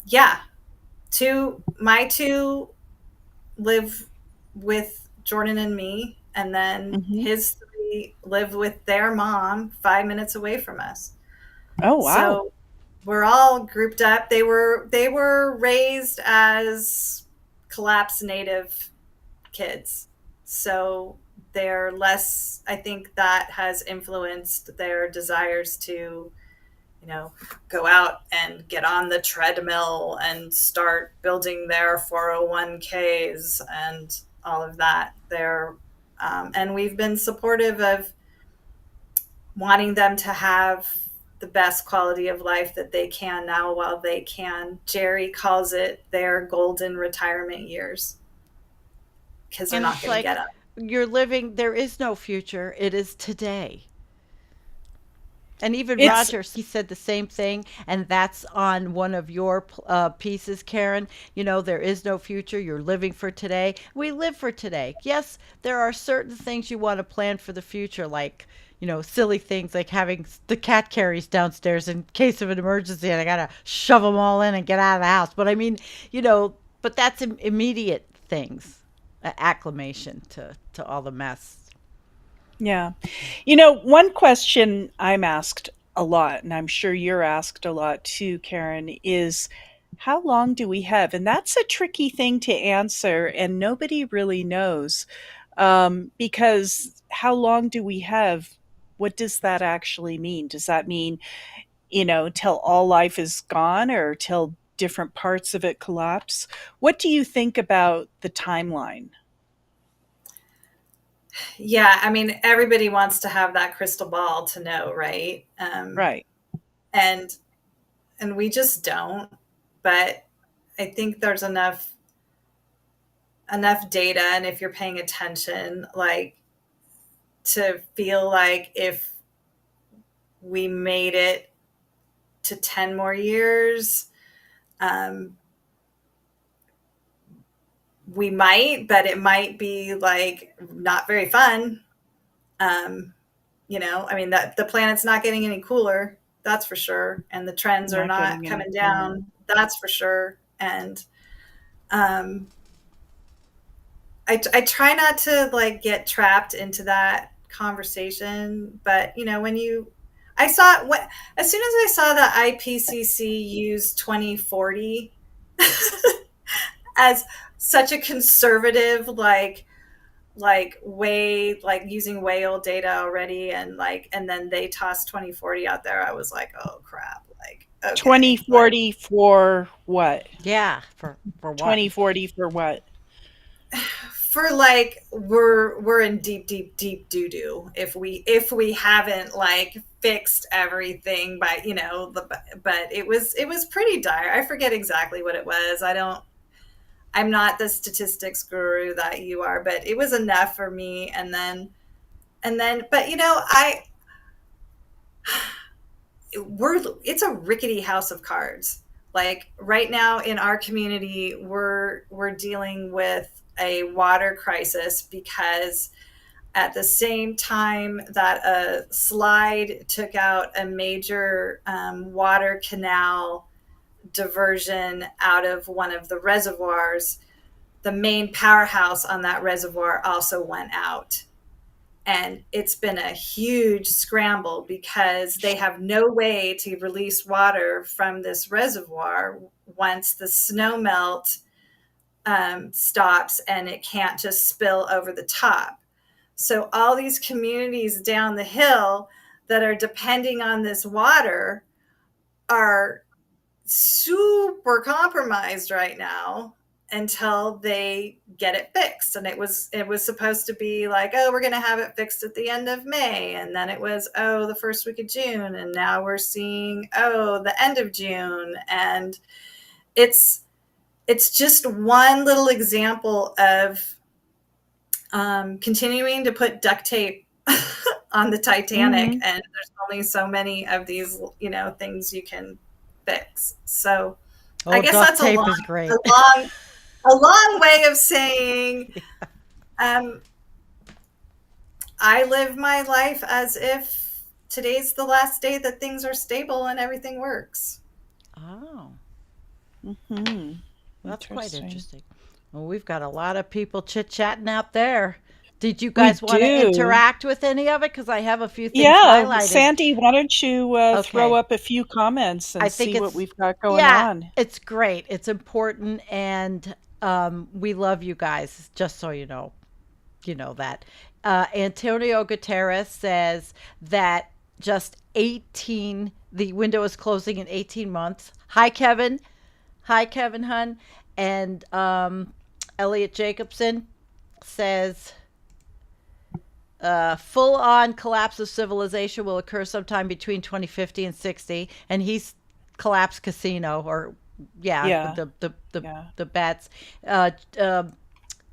yeah, my two live with Jordan and me, and then Mhm. his three live with their mom 5 minutes away from us. Oh, wow. So we're all grouped up. They were raised as collapse native kids. So they're less, I think that has influenced their desires to, go out and get on the treadmill and start building their 401ks and all of that. And we've been supportive of wanting them to have the best quality of life that they can now while they can. Jerry calls it their golden retirement years because they're And not it's going to get like up. you're living, there is no future, it is today. And even It's Roger, he said the same thing, and that's on one of your pieces, Karen. There is no future. You're living for today. We live for today. Yes, there are certain things you want to plan for the future, like, silly things like having the cat carries downstairs in case of an emergency, and I got to shove them all in and get out of the house. But I mean, but that's immediate things, acclimation to all the mess. Yeah. One question I'm asked a lot, and I'm sure you're asked a lot too, Karen, is how long do we have? And that's a tricky thing to answer, and nobody really knows. Because how long do we have? What does that actually mean? Does that mean, till all life is gone or till different parts of it collapse? What do you think about the timeline? Yeah, I mean, everybody wants to have that crystal ball to know, right? Right. And we just don't. But I think there's enough data, and if you're paying attention, like to feel like if we made it to 10 more years, um, we might, but it might be like not very fun. Um, I mean, that the planet's not getting any cooler, that's for sure, and the trends are Not not getting any coming cooler. down, that's for sure. And um, I try not to like get trapped into that conversation, but I saw what as soon as I saw the IPCC use 2040 as such a conservative way, like using way old data already, and then they tossed 2040 out there. I was like, oh crap, like okay, like 2040 for what? Yeah, for what? 2040 for what? for like we're in deep doo doo if we haven't like fixed everything by but it was pretty dire. I forget exactly what it was. I'm not the statistics guru that you are, but it was enough for me. And then but I it's a rickety house of cards. Like right now in our community, we're dealing with a water crisis because at the same time that a slide took out a major water canal diversion out of one of the reservoirs, the main powerhouse on that reservoir also went out. And it's been a huge scramble because they have no way to release water from this reservoir once the snow melt stops, and it can't just spill over the top. So all these communities down the hill that are depending on this water are super compromised right now until they get it fixed. And it was supposed to be like, oh, we're going to have it fixed at the end of May, and then it was, oh, the first week of June, and now we're seeing, oh, the end of June. And it's just one little example of continuing to put duct tape on the Titanic, Mhm. and there's only so many of these things you can fix. So I Oh, guess duct that's a tape long is a great. long a long way of saying um, I live my life as if today's the last day that things are stable and everything works. Oh, Mhm. that's quite Interesting. interesting. Well, we've got a lot of people chit chatting out there. Did you We guys want to do. interact with any of it? Because I have a few things Yeah, highlighted. Sandy, why don't you throw Okay. up a few comments I and think see what it's, we've got going yeah, on? it's great. It's important. And we love you guys, just so you know. You know that. Antonio Guterres says that just 18, the window is closing in 18 months. Hi, Kevin. Hi, Kevin Hun. And Elliot Jacobson says full on collapse of civilization will occur sometime between 2050 and 60. And he's collapsed casino, or yeah, Yeah, the yeah. bets. Uh, uh,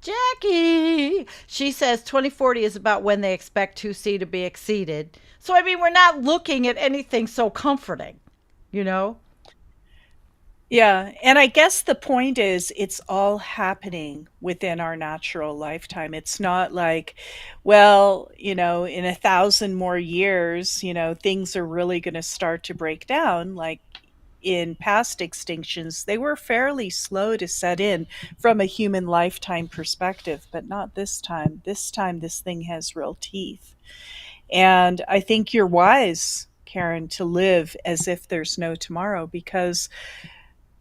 Jackie, she says 2040 is about when they expect 2C to be exceeded. So, I mean, we're not looking at anything so comforting, you know? Yeah, and I guess the point is it's all happening within our natural lifetime. It's not like, well, in 1,000 more years, things are really going to start to break down. Like in past extinctions, they were fairly slow to set in from a human lifetime perspective, but not this time. This time, this thing has real teeth. And I think you're wise, Karen, to live as if there's no tomorrow, because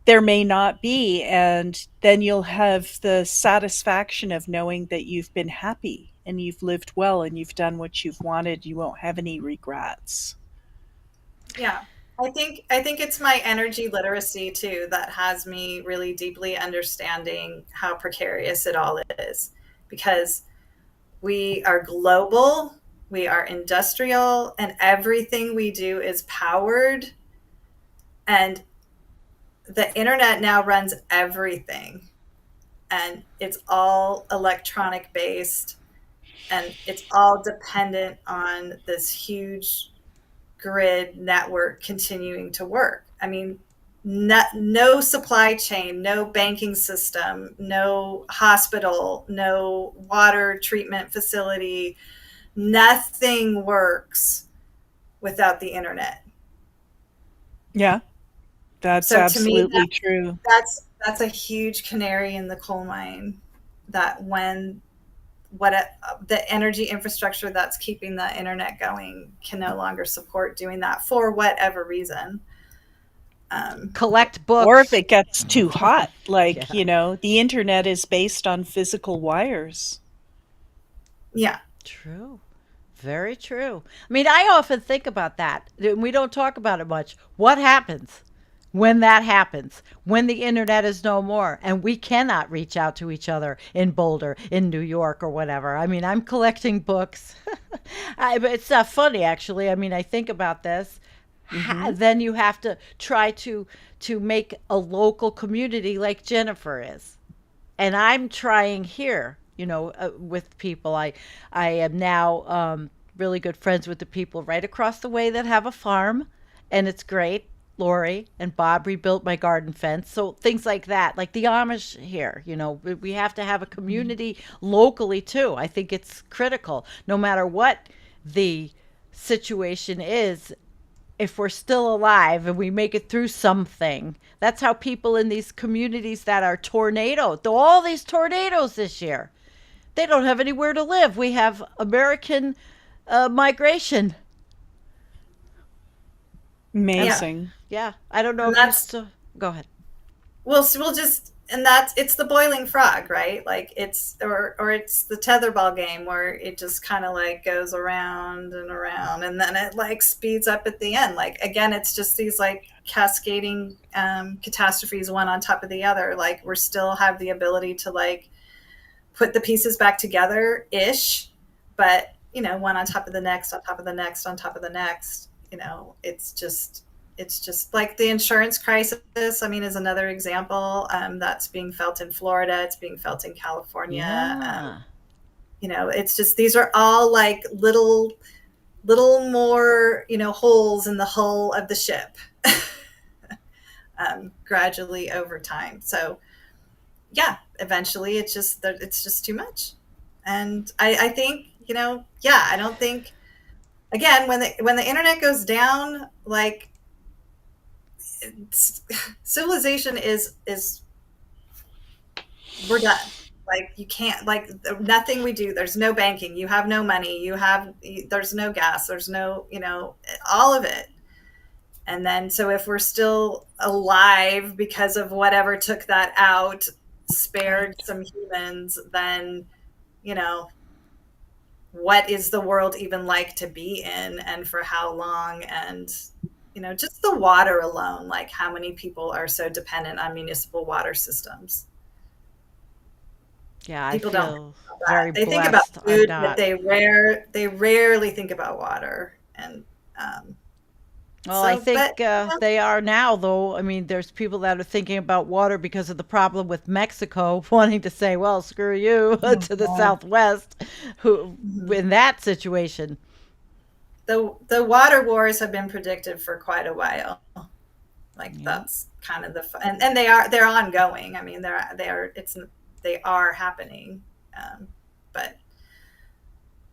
there may not be. And then you'll have the satisfaction of knowing that you've been happy and you've lived well and you've done what you've wanted. You won't have any regrets. Yeah. I think it's my energy literacy too that has me really deeply understanding how precarious it all is, because we are global, we are industrial, and everything we do is powered, and the internet now runs everything, and it's all electronic based, and it's all dependent on this huge grid network continuing to work. I mean, no supply chain, no banking system, no hospital, no water treatment facility, nothing works without the internet. Yeah, that's So to me, absolutely true. that's a huge canary in the coal mine. That when what the energy infrastructure that's keeping the internet going can no longer support doing that for whatever reason. Um, Collect Or if books. it gets too hot, like, Yeah, the internet is based on physical wires. yeah, true. Very true. I mean, I often think about that. We don't talk about it much. What happens when that happens? When the internet is no more and we cannot reach out to each other in Boulder, in New York, or whatever. I mean, I'm collecting books. But it's not funny, actually. I mean, I think about this. Hmm. Then you have to try to make a local community like Jennifer is, and I'm trying here, with people. I am now really good friends with the people right across the way that have a farm, and it's great. Lori and Bob rebuilt my garden fence, so things like that, like the Amish here. We have to have a community locally too. I think it's critical, no matter what the situation is, if we're still alive and we make it through something. That's how people in these communities that are tornado, though all these tornadoes this year, they don't have anywhere to live. We have American migration. And yeah, Amazing. yeah, I don't know and if you that's still go ahead. we'll just and that's it's the boiling frog, right? Like or it's the tetherball game where it just kind of like goes around and around, and then it like speeds up at the end. Like again, it's just these like cascading catastrophes, one on top of the other. Like we're still have the ability to like put the pieces back together ish, but one on top of the next, on top of the next, on top of the next. It's just like the insurance crisis. I mean, is another example that's being felt in Florida. It's being felt in California. Yeah. It's just these are all like little more holes in the hull of the ship, gradually over time. So yeah, eventually it's just too much. And I think yeah, I don't think, again, when the internet goes down, like civilization is we're done. Like you can't, like nothing we do, there's no banking, you have no money, there's no gas, there's no, all of it. And then, so if we're still alive because of whatever took that out, spared Right. some humans, then, what is the world even like to be in and for how long? And, just the water alone, like how many people are so dependent on municipal water systems? Yeah, I People don't think feel about that. very They think about blessed. I'm food, but not. they rarely think about water. And Well, I but think they are now, though. I mean, there's people that are thinking about water because of the problem with Mexico wanting to say, well, screw you Oh, to the God. Southwest, who mhm. in that situation. The water wars have been predicted for quite a while. Like Yeah. that's kind of and they're ongoing. I mean, they are happening. Um,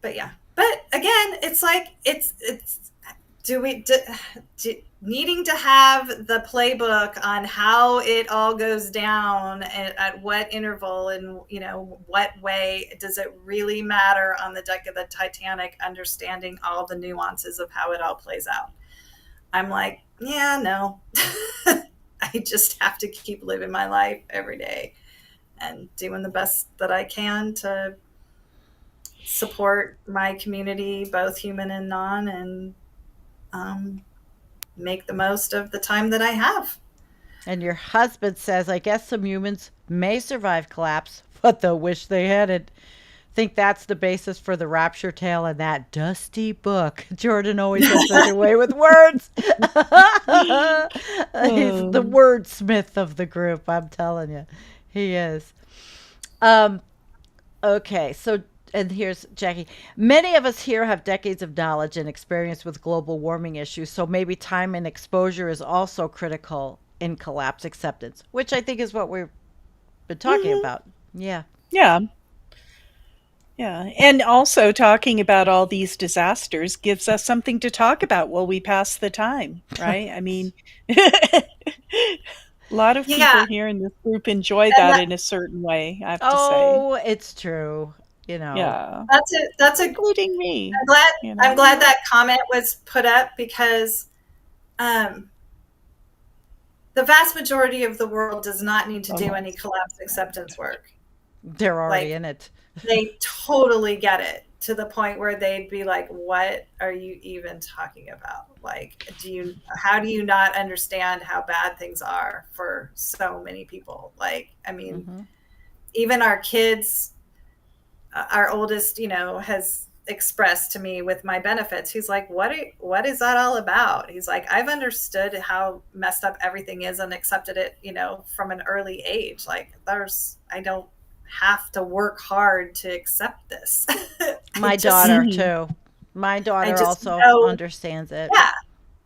but yeah, but again, it's like it's do we needing to have the playbook on how it all goes down at what interval and what way does it really matter on the deck of the Titanic, understanding all the nuances of how it all plays out. I'm like, yeah, no. I just have to keep living my life every day and doing the best that I can to support my community, both human and non, and um, make the most of the time that I have. And your husband says, I guess some humans may survive collapse, but they'll wish they hadn't. Think that's the basis for the rapture tale in that dusty book. Jordan always has such a way with words. He's the Oh. wordsmith of the group, I'm telling you. He is. Um, okay, so and here's Jackie. Many of us here have decades of knowledge and experience with global warming issues, so maybe time and exposure is also critical in collapse acceptance, which I think is what we've been talking Mhm. about. Yeah. Yeah. Yeah. And also talking about all these disasters gives us something to talk about while we pass the time, right? I mean, a lot of Yeah, people here in this group enjoy and that in a certain way, I have to say. Oh, it's true. You know, Yeah. that's a. Including me, I'm glad you I'm know. glad that comment was put up because um, the vast majority of the world does not need to do Oh, any collapse acceptance work. they're already Like in it. they totally get it to the point where they'd be like, what are you even talking about? Like, how do you not understand how bad things are for so many people? Like, I mean, Hmm. even our kids, our oldest, has expressed to me with my benefits. He's like, what is that all about? He's like, I've understood how messed up everything is and accepted it, from an early age. Like I don't have to work hard to accept this. I My just, daughter, Mhm. too. My I daughter just also know, understands it. yeah,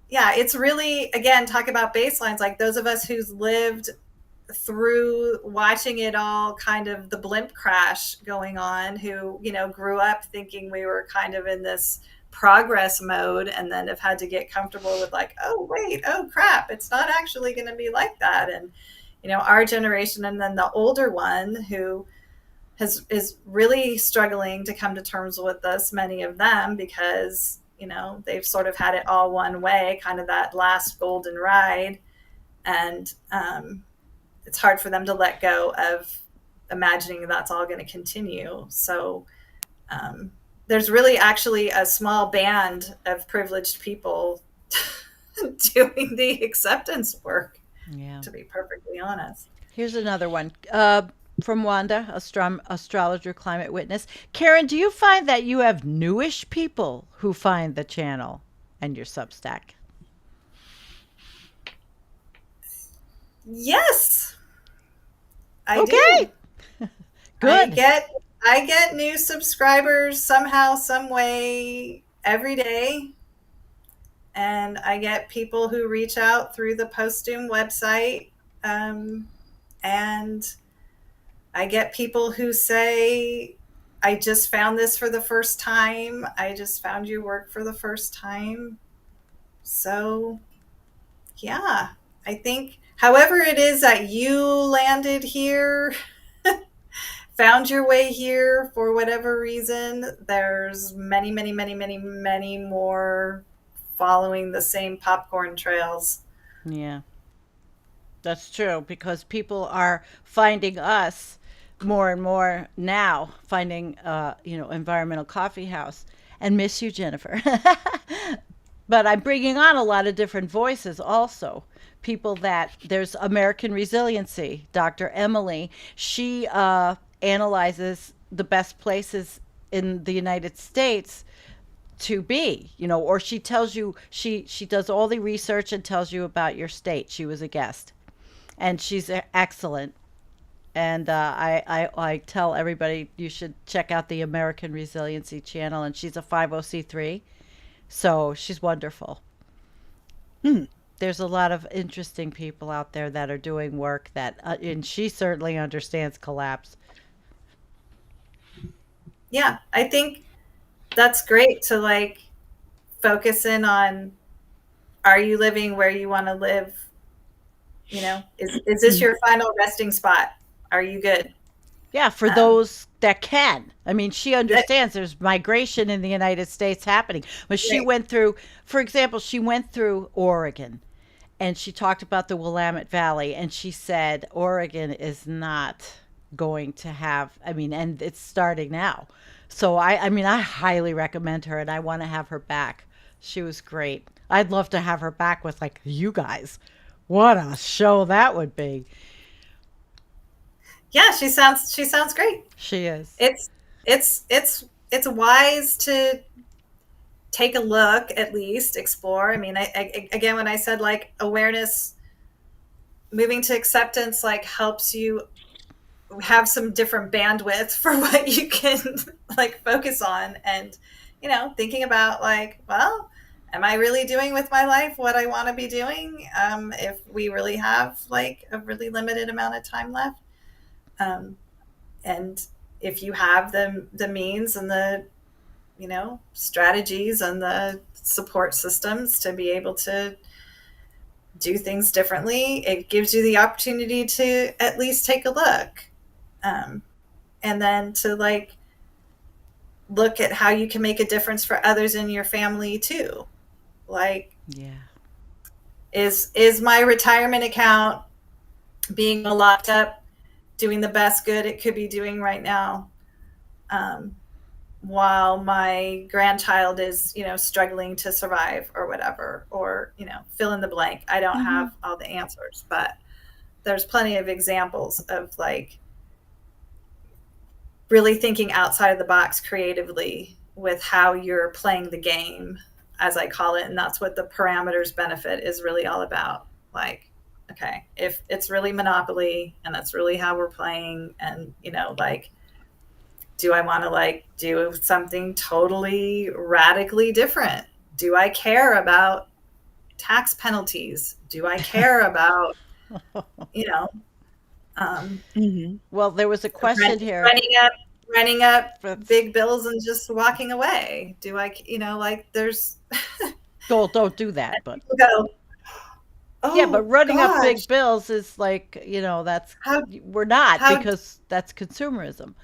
yeah. It's really, again, talk about baselines, like those of us who's lived through watching it all, kind of the blimp crash going on, who grew up thinking we were kind of in this progress mode and then have had to get comfortable with like, oh wait, oh crap, it's not actually going to be like that. And our generation, and then the older one who is really struggling to come to terms with this, many of them, because they've sort of had it all one way, kind of that last golden ride. And it's hard for them to let go of imagining that's all going to continue. So there's really actually a small band of privileged people doing the acceptance work, Yeah. to be perfectly honest. Here's another one from Wanda, astrologer, climate witness. Karen, do you find that you have newish people who find the channel and your Substack? Yes, I Okay, do. I good. get I get new subscribers somehow, some way every day. And I get people who reach out through the Postdoom website. And I get people who say, I just found this for the first time. I just found your work for the first time. So, yeah, I think however it is that you landed here, found your way here for whatever reason, there's many, many, many, many, many more following the same popcorn trails. Yeah, that's true because people are finding us more and more now, finding, environmental coffee house and miss you, Jennifer. But I'm bringing on a lot of different voices also. People that there's American Resiliency, Dr. Emily. She analyzes the best places in the United States to be, or she tells you she does all the research and tells you about your state. She was a guest, and she's excellent. And I tell everybody you should check out the American Resiliency channel. And she's a 50c3, so she's wonderful. Hmm. There's a lot of interesting people out there that are doing work that, and she certainly understands collapse. Yeah, I think that's great to like focus in on, are you living where you want to live? Is this your final resting spot? Are you good? Yeah, for Um, those that can. I mean, she that, understands there's migration in the United States happening. But she right. went through, for example, she went through Oregon and she talked about the Willamette Valley, and she said Oregon is not going to have, I mean, and it's starting now. So I mean, I highly recommend her and I want to have her back. She was great. I'd love to have her back with like you guys. What a show that would be. Yeah, she sounds great. She is. It's it's wise to take a look, at least explore. I mean, again, when I said like awareness, moving to acceptance, like helps you have some different bandwidth for what you can like focus on, and thinking about like, well, am I really doing with my life what I want to be doing, if we really have like a really limited amount of time left, um, and if you have the means and the strategies and the support systems to be able to do things differently, it gives you the opportunity to at least take a look, um, and then to like look at how you can make a difference for others in your family too. Like, Yeah. is my retirement account being locked up doing the best good it could be doing right now, um, while my grandchild is struggling to survive or whatever, or fill in the blank. I don't Hmm. have all the answers, but there's plenty of examples of like really thinking outside of the box creatively with how you're playing the game, as I call it. And that's what the parameters benefit is really all about. Like, okay, if it's really Monopoly and that's really how we're playing, and, like, do I want to like do something totally radically different? Do I care about tax penalties? Do I care about, you know, um, Hmm. Well, there was a question here. running up running up That's, big bills and just walking away? Do I, like there's don't do that, but people go, yeah, but oh running up big gosh, bills is like, that's, how we're not, how because that's consumerism.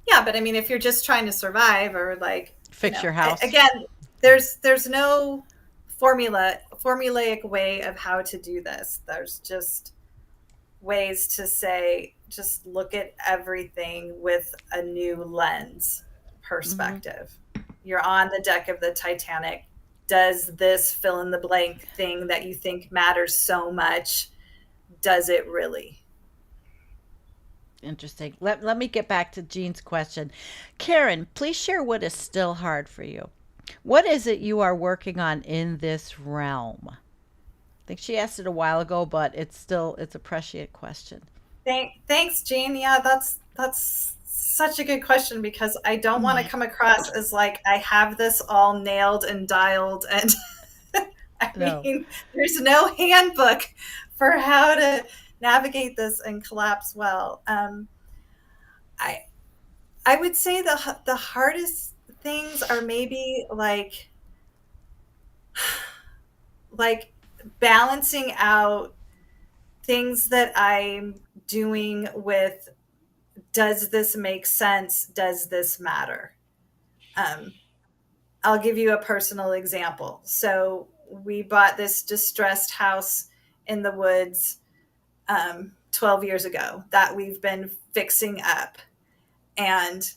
yeah, but I mean, if you're just trying to survive, or like, Fix your house. again, there's no formulaic way of how to do this. There's just ways to say, just look at everything with a new lens Hmm. perspective. You're on the deck of the Titanic. Does this fill in the blank thing that you think matters so much, does it really? Interesting. Let me get back to Jean's question. Karen, please share what is still hard for you. What is it you are working on in this realm? I think she asked it a while ago, but it's a prescient question. Thanks, Jean. Yeah, that's such a good question, because I don't want to come across as like I have this all nailed and dialed, and I No. mean, there's no handbook for how to navigate this and collapse well. I I would say the hardest things are maybe like balancing out things that I'm doing with does this make sense? Does this matter? I'll give you a personal example. So we bought this distressed house in the woods 12 years ago that we've been fixing up. And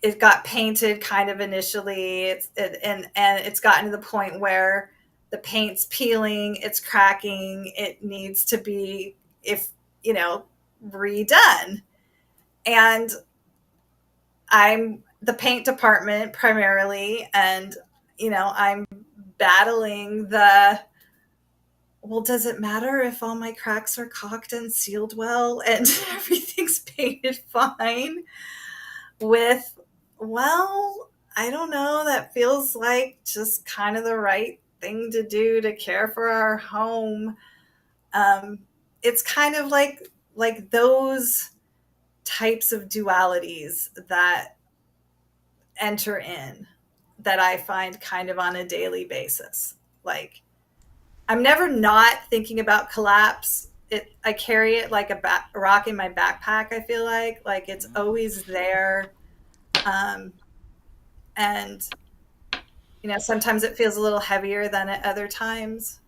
it got painted kind of initially. And it's gotten to the point where the paint's peeling, it's cracking, it needs to be, redone. And I'm the paint department primarily, and I'm battling well, does it matter if all my cracks are caulked and sealed well and everything's painted fine? With, well, I don't know, that feels like just kind of the right thing to do to care for our home. It's kind of like those types of dualities that enter in, that I find kind of on a daily basis. Like, I'm never not thinking about collapse. I carry it like a rock in my backpack. I feel like it's always there. And sometimes it feels a little heavier than at other times,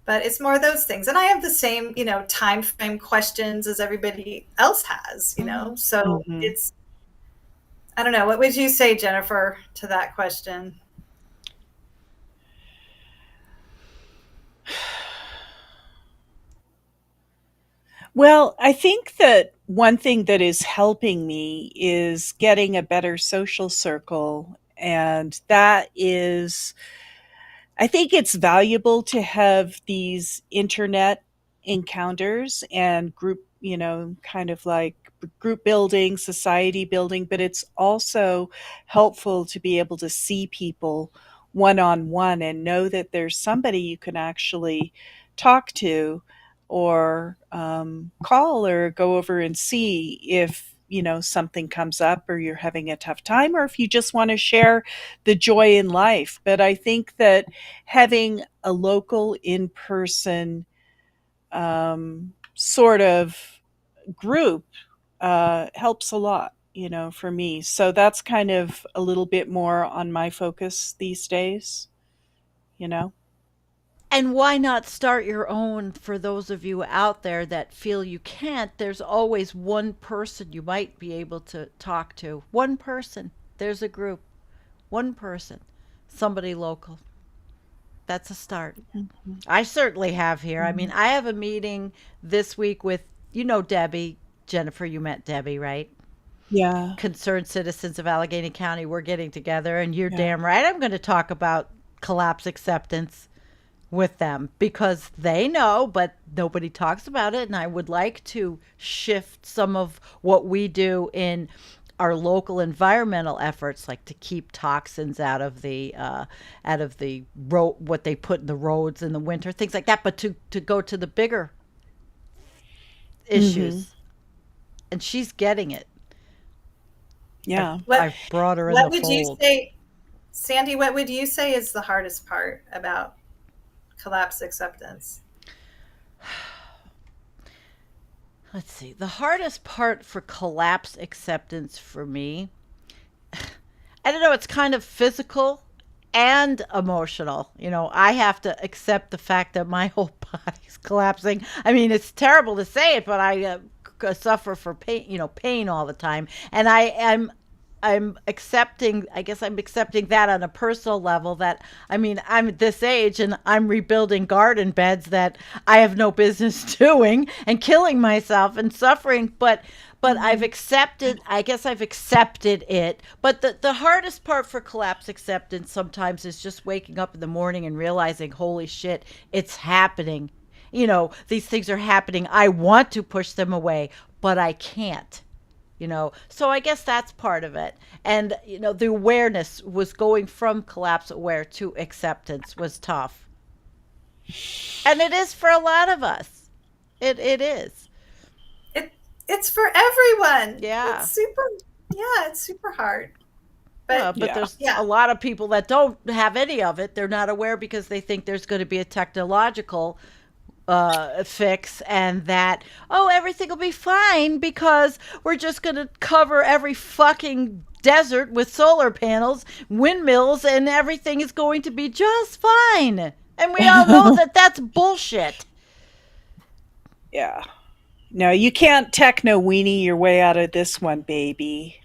but it's more those things. And I have the same, time frame questions as everybody else has, so it's, I don't know. What would you say, Jennifer, to that question? Well, I think that one thing that is helping me is getting a better social circle. And that is, I think it's valuable to have these internet encounters and group, kind of like group building, society building, but it's also helpful to be able to see people one on one and know that there's somebody you can actually talk to or call or go over and see if something comes up or you're having a tough time or if you just want to share the joy in life. But I think that having a local in-person sort of group helps a lot, for me. So that's kind of a little bit more on my focus these days, you know. And why not start your own? For those of you out there that feel you can't, there's always one person you might be able to talk to. One person. There's a group. One person. Somebody local. That's a start. I certainly have here. I mean, I have a meeting this week with, Debbie. Jennifer, you met Debbie, right? Yeah. Concerned citizens of Allegheny County. We're getting together, and you're Yeah. damn right. I'm going to talk about collapse acceptance with them because they know, but nobody talks about it. And I would like to shift some of what we do in our local environmental efforts, like to keep toxins out of the road, what they put in the roads in the winter, things like that. But to go to the bigger issues, and she's getting it. Yeah. I've brought her in What the would you fold. say, Sandy? What would you say is the hardest part about collapse acceptance? Let's see. The hardest part for collapse acceptance for me, I don't know, it's kind of physical and emotional. I have to accept the fact that my whole body's collapsing. I mean, it's terrible to say it, but I suffer for pain, pain all the time. And I'm accepting, I guess I'm accepting that on a personal level that, I mean, I'm at this age and I'm rebuilding garden beds that I have no business doing and killing myself and suffering. But I've accepted, I guess I've accepted it. But the hardest part for collapse acceptance sometimes is just waking up in the morning and realizing, holy shit, it's happening. These things are happening. I want to push them away, but I can't. So I guess that's part of it. And the awareness was going from collapse aware to acceptance was tough, and it is for a lot of us. It is. It's for everyone. Yeah. It's super hard. But But Yeah. there's yeah, a lot of people that don't have any of it. They're not aware because they think there's going to be a technological fix, and that, oh, everything will be fine because we're just going to cover every fucking desert with solar panels, windmills, and everything is going to be just fine. And we all know that that's bullshit. Yeah. No, you can't techno weenie your way out of this one, baby.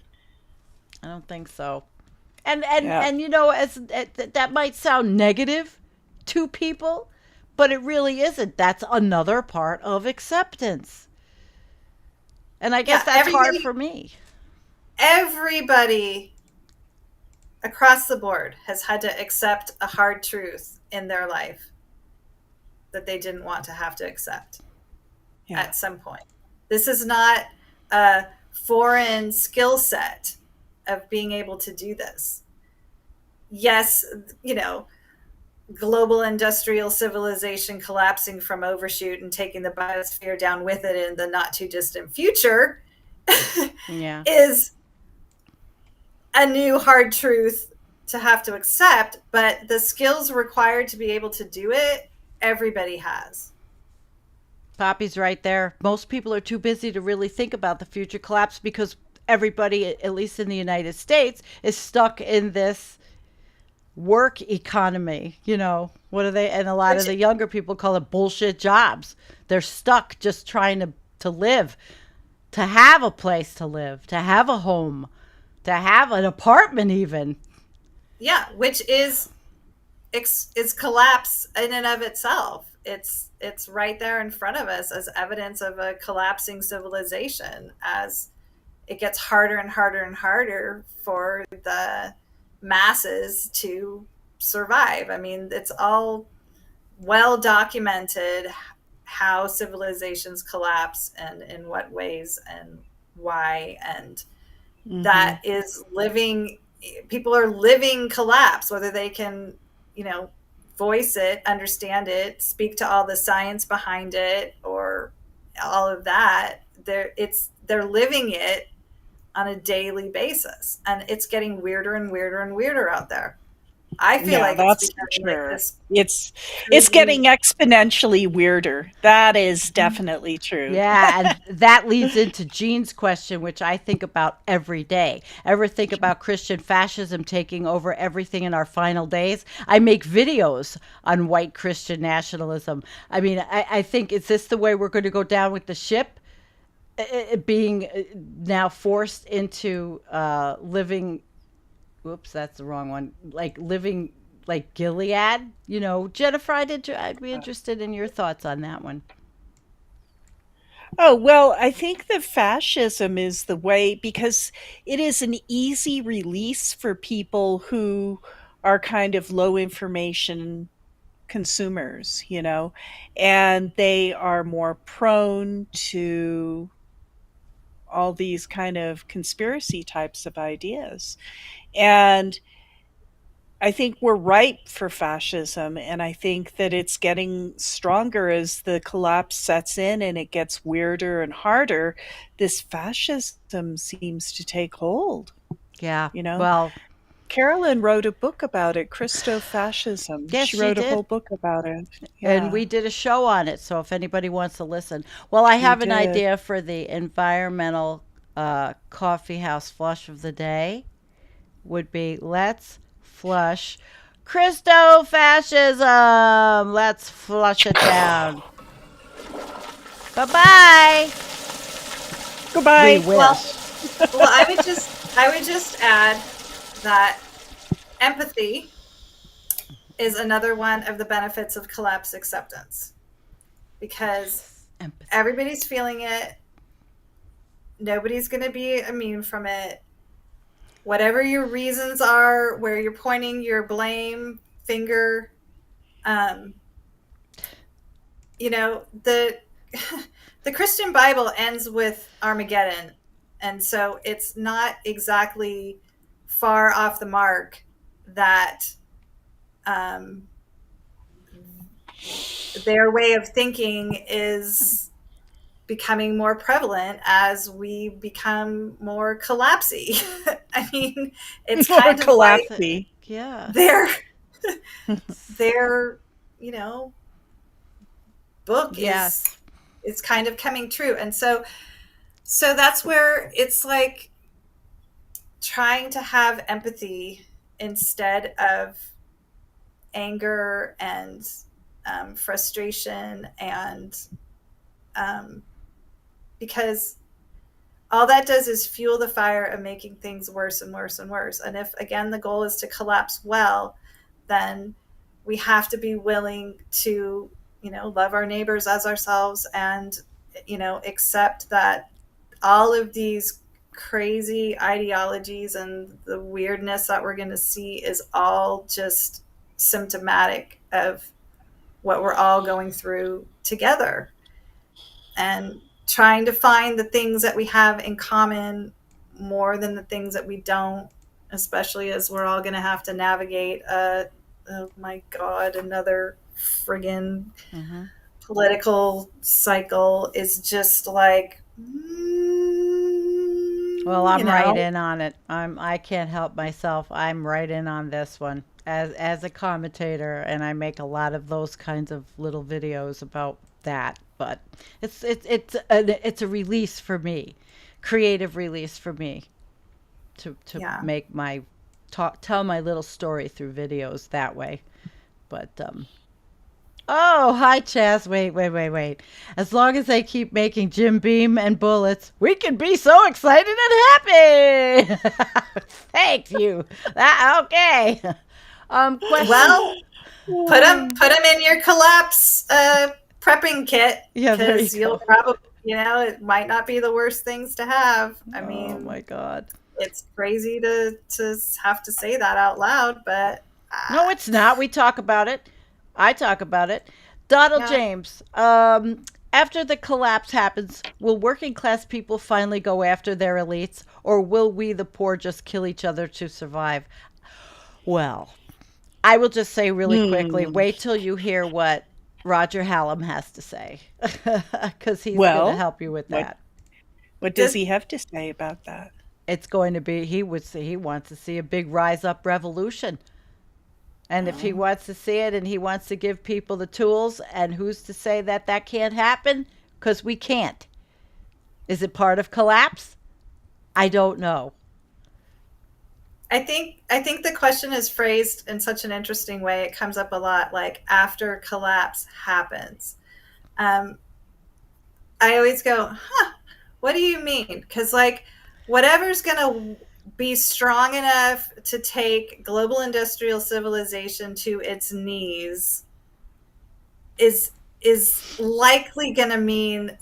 I don't think so. And Yeah. as that might sound negative to people, but it really isn't. That's another part of acceptance. And I guess Yeah, that's hard for me. everybody across the board has had to accept a hard truth in their life that they didn't want to have to accept at some point. This is not a foreign skill set of being able to do this. Yes, global industrial civilization collapsing from overshoot and taking the biosphere down with it in the not too distant future Yeah. is a new hard truth to have to accept, but the skills required to be able to do it, everybody has. Poppy's right there. Most people are too busy to really think about the future collapse because everybody, at least in the United States, is stuck in this work economy. What are they? And a lot of the younger people call it bullshit jobs. They're stuck just trying to live, to have a place to live, to have a home, to have an apartment even. Yeah, which is collapse in and of itself. It's right there in front of us as evidence of a collapsing civilization, as it gets harder and harder and harder for the masses to survive. I mean, it's all well documented how civilizations collapse and in what ways and why, and that is people are living collapse, whether they can voice it, understand it, speak to all the science behind it, or all of that. They're living it on a daily basis, and it's getting weirder and weirder and weirder out there. I feel like that's it's for becoming sure. like this. It's getting exponentially weirder. That is definitely true. Yeah, and that leads into Jean's question, which I think about every day. Ever think about Christian fascism taking over everything in our final days? I make videos on white Christian nationalism. I mean, I think, is this the way we're going to go down with the ship? Being now forced into living, whoops, that's the wrong one, like living like Gilead. Jennifer, I'd be interested in your thoughts on that one. Oh, well, I think that fascism is the way because it is an easy release for people who are kind of low information consumers, and they are more prone to all these kind of conspiracy types of ideas. And I think we're ripe for fascism, and I think that it's getting stronger as the collapse sets in and it gets weirder and harder. This fascism seems to take hold. Yeah. You know, Well, Carolyn wrote a book about it, Christo-fascism. yes, She she wrote a did. whole book about it. And Yeah, we did a show on it. So if anybody wants to listen, well, I we have an did. idea for the environmental coffee house flush of the day. Would be, let's flush Christo fascism. Let's flush it down. Bye bye. We Goodbye. wish. Well, I would just add that empathy is another one of the benefits of collapse acceptance, because Empathy. everybody's feeling it. Nobody's going to be immune from it. Whatever your reasons are, where you're pointing your blame finger, the the Christian Bible ends with Armageddon, and so it's not exactly far off the mark that their way of thinking is becoming more prevalent as we become more collapsy. I mean, it's More kind of like collapsy. Yeah. they're they're book Yes. is kind of coming true. And so that's where it's like trying to have empathy instead of anger and frustration, and because all that does is fuel the fire of making things worse and worse and worse. And if, again, the goal is to collapse well, then we have to be willing to, love our neighbors as ourselves, and, accept that all of these crazy ideologies and the weirdness that we're going to see is all just symptomatic of what we're all going through together, and trying to find the things that we have in common more than the things that we don't, especially as we're all going to have to navigate oh my god, another friggin' political cycle, is just like Well, I'm right in on it. I can't help myself. I'm right in on this one as a commentator, and I make a lot of those kinds of little videos about that. But it's a release for me, creative release for me to Yeah. make my tell my little story through videos that way. But oh, hi, Chaz. Wait. As long as they keep making Jim Beam and bullets, we can be so excited and happy. Thank you. Okay. Question. Well, put them in your collapse prepping kit, Yeah, there because you you'll go. probably, it might not be the worst things to have. I mean, Oh my God. it's crazy to have to say that out loud, but No, it's not. We talk about it. I talk about it. Donald Yeah. James. After the collapse happens, will working class people finally go after their elites, or will we, the poor, just kill each other to survive? Well, I will just say really quickly, wait till you hear what Roger Hallam has to say, because he's going to Well, help you with what that. what does he have to say about that? It's going to be, he would say he wants to see a big rise up revolution. And if he wants to see it and he wants to give people the tools, and who's to say that that can't happen? Because we can't. Is it part of collapse? I don't know. I think the question is phrased in such an interesting way. It comes up a lot, like after collapse happens. I always go, huh, what do you mean? Because like whatever's going to be strong enough to take global industrial civilization to its knees is likely going to mean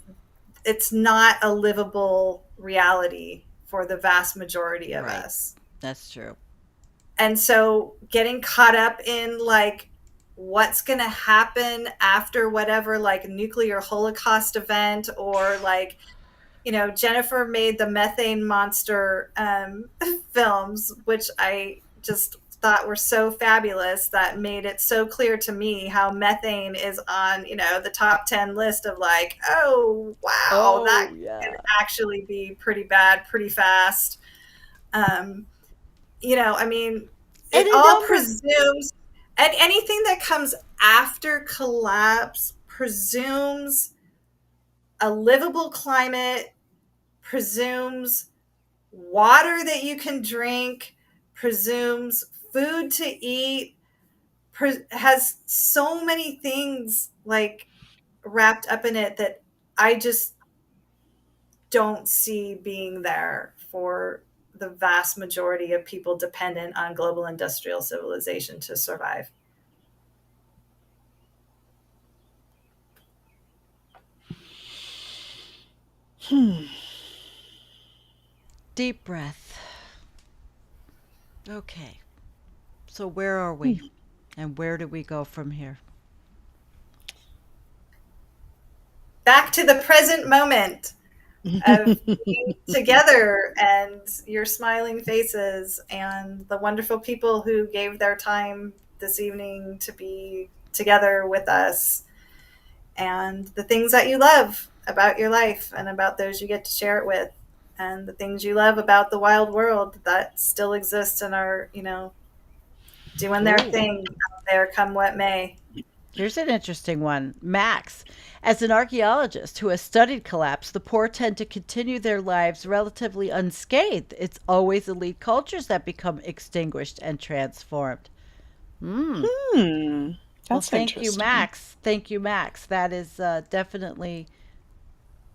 it's not a livable reality for the vast majority of Right. us. That's true. And so getting caught up in like what's going to happen after whatever like nuclear holocaust event, or like, Jennifer made the methane monster films, which I just thought were so fabulous, that made it so clear to me how methane is on, the top 10 list of like, oh, wow, that yeah. could actually be pretty bad pretty fast. I mean, it Any all number. presumes, and anything that comes after collapse presumes a livable climate, presumes water that you can drink, presumes food to eat, has so many things like wrapped up in it that I just don't see being there for the vast majority of people dependent on global industrial civilization to survive. Deep breath. Okay. So where are we? And where do we go from here? Back to the present moment of being together, and your smiling faces, and the wonderful people who gave their time this evening to be together with us, and the things that you love about your life and about those you get to share it with, and the things you love about the wild world that still exists and are, doing their Ooh. thing out there, come what may. Here's an interesting one. Max, as an archaeologist who has studied collapse, the poor tend to continue their lives relatively unscathed. It's always elite cultures that become extinguished and transformed. Hmm. Well, That's thank you, interesting. Max. Thank you, Max. That is definitely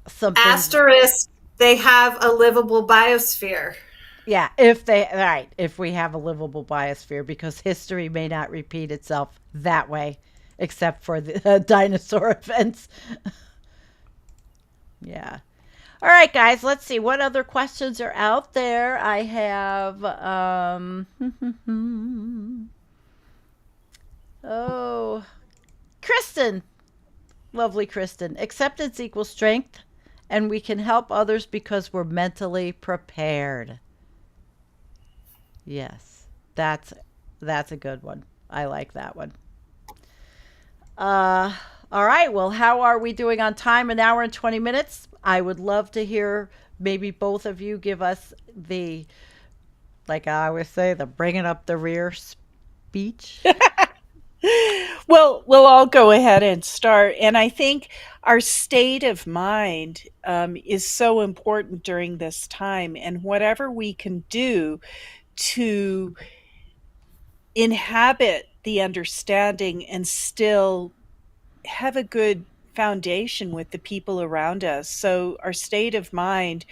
something. Asterisk, they have a livable biosphere. Yeah, if they, right, if we have a livable biosphere, because history may not repeat itself that way, except for the dinosaur events. Yeah. All right, guys, let's see what other questions are out there. I have, oh, Kristen, lovely Kristen. Acceptance equals strength, and we can help others because we're mentally prepared. Yes, that's a good one. I like that one. Uh, all right. Well, how are we doing on time? An hour and 20 minutes. I would love to hear maybe both of you give us the, like I always say, the bringing up the rear speech. Well, we'll all go ahead and start. And I think our state of mind is so important during this time. And whatever we can do to inhabit the understanding and still have a good foundation with the people around us. So, our state of mind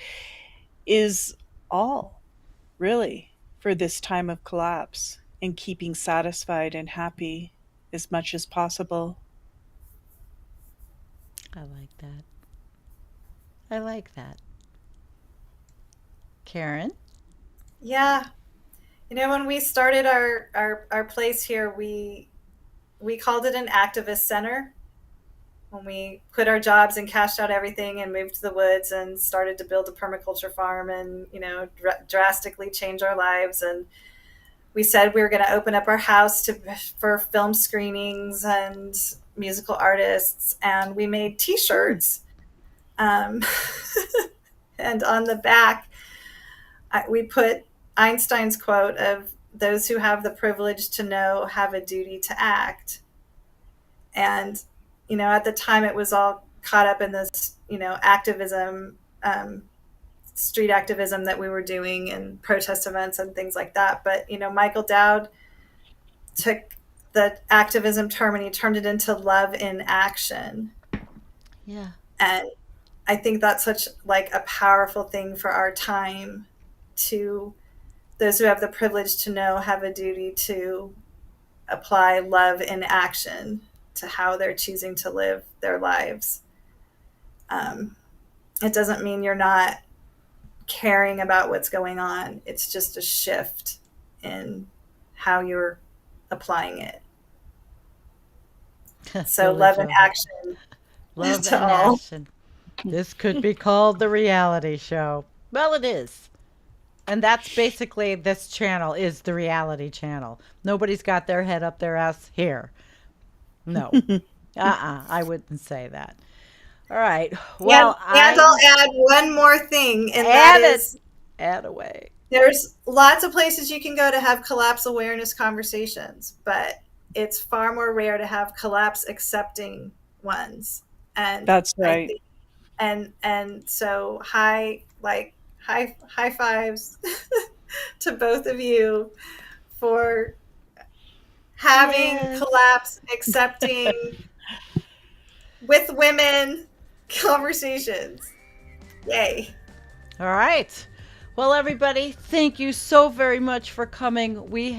is all really for this time of collapse and keeping satisfied and happy as much as possible. I like that. I like that. Karen? Yeah. You know, when we started our place here, we called it an activist center. When we quit our jobs and cashed out everything and moved to the woods and started to build a permaculture farm and, you know, drastically change our lives. And we said we were going to open up our house for film screenings and musical artists. And we made T-shirts. And on the back, we put Einstein's quote of those who have the privilege to know have a duty to act. And, you know, at the time it was all caught up in this, you know, activism, street activism that we were doing and protest events and things like that. But, you know, Michael Dowd took the activism term and he turned it into love in action. Yeah. And I think that's such like a powerful thing for our time. To those who have the privilege to know have a duty to apply love in action to how they're choosing to live their lives. It doesn't mean you're not caring about what's going on. It's just a shift in how you're applying it. So love in action. Love to and all. action. This could be called the reality show. Well, it is. And that's basically, this channel is the reality channel. Nobody's got their head up their ass here. No. I wouldn't say that. All right. Well, and I'll add one more thing, and add away. There's lots of places you can go to have collapse awareness conversations, but it's far more rare to have collapse accepting ones. And that's right. And so high fives to both of you for having collapse accepting with women conversations. Yay. All right. Well, everybody, thank you so very much for coming. We've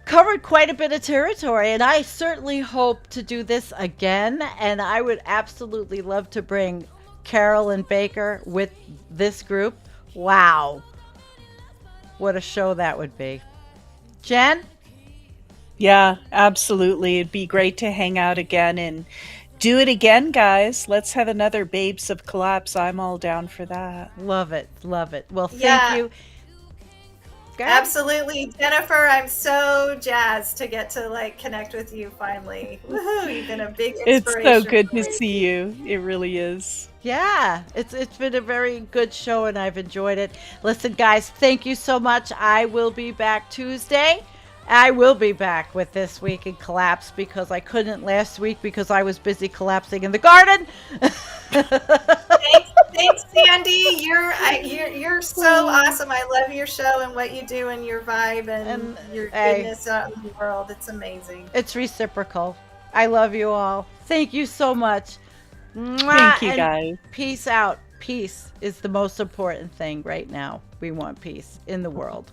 covered quite a bit of territory, and I certainly hope to do this again. And I would absolutely love to bring Carolyn Baker with this group. Wow. What a show that would be. Jen? Yeah, absolutely. It'd be great to hang out again and do it again, guys. Let's have another Babes of Collapse. I'm all down for that. Love it. Love it. Well, thank you. Absolutely. Jennifer, I'm so jazzed to get to connect with you finally. Woohoo, you've been a big inspiration. It's so good to see you. It really is. Yeah, it's been a very good show and I've enjoyed it. Listen, guys, thank you so much. I will be back Tuesday. I will be back with This Week in Collapse because I couldn't last week because I was busy collapsing in the garden. Thanks, Sandy. You're so awesome. I love your show and what you do and your vibe and your goodness out in the world. It's amazing. It's reciprocal. I love you all. Thank you so much. Thank you, guys. Peace out. Peace is the most important thing right now. We want peace in the world.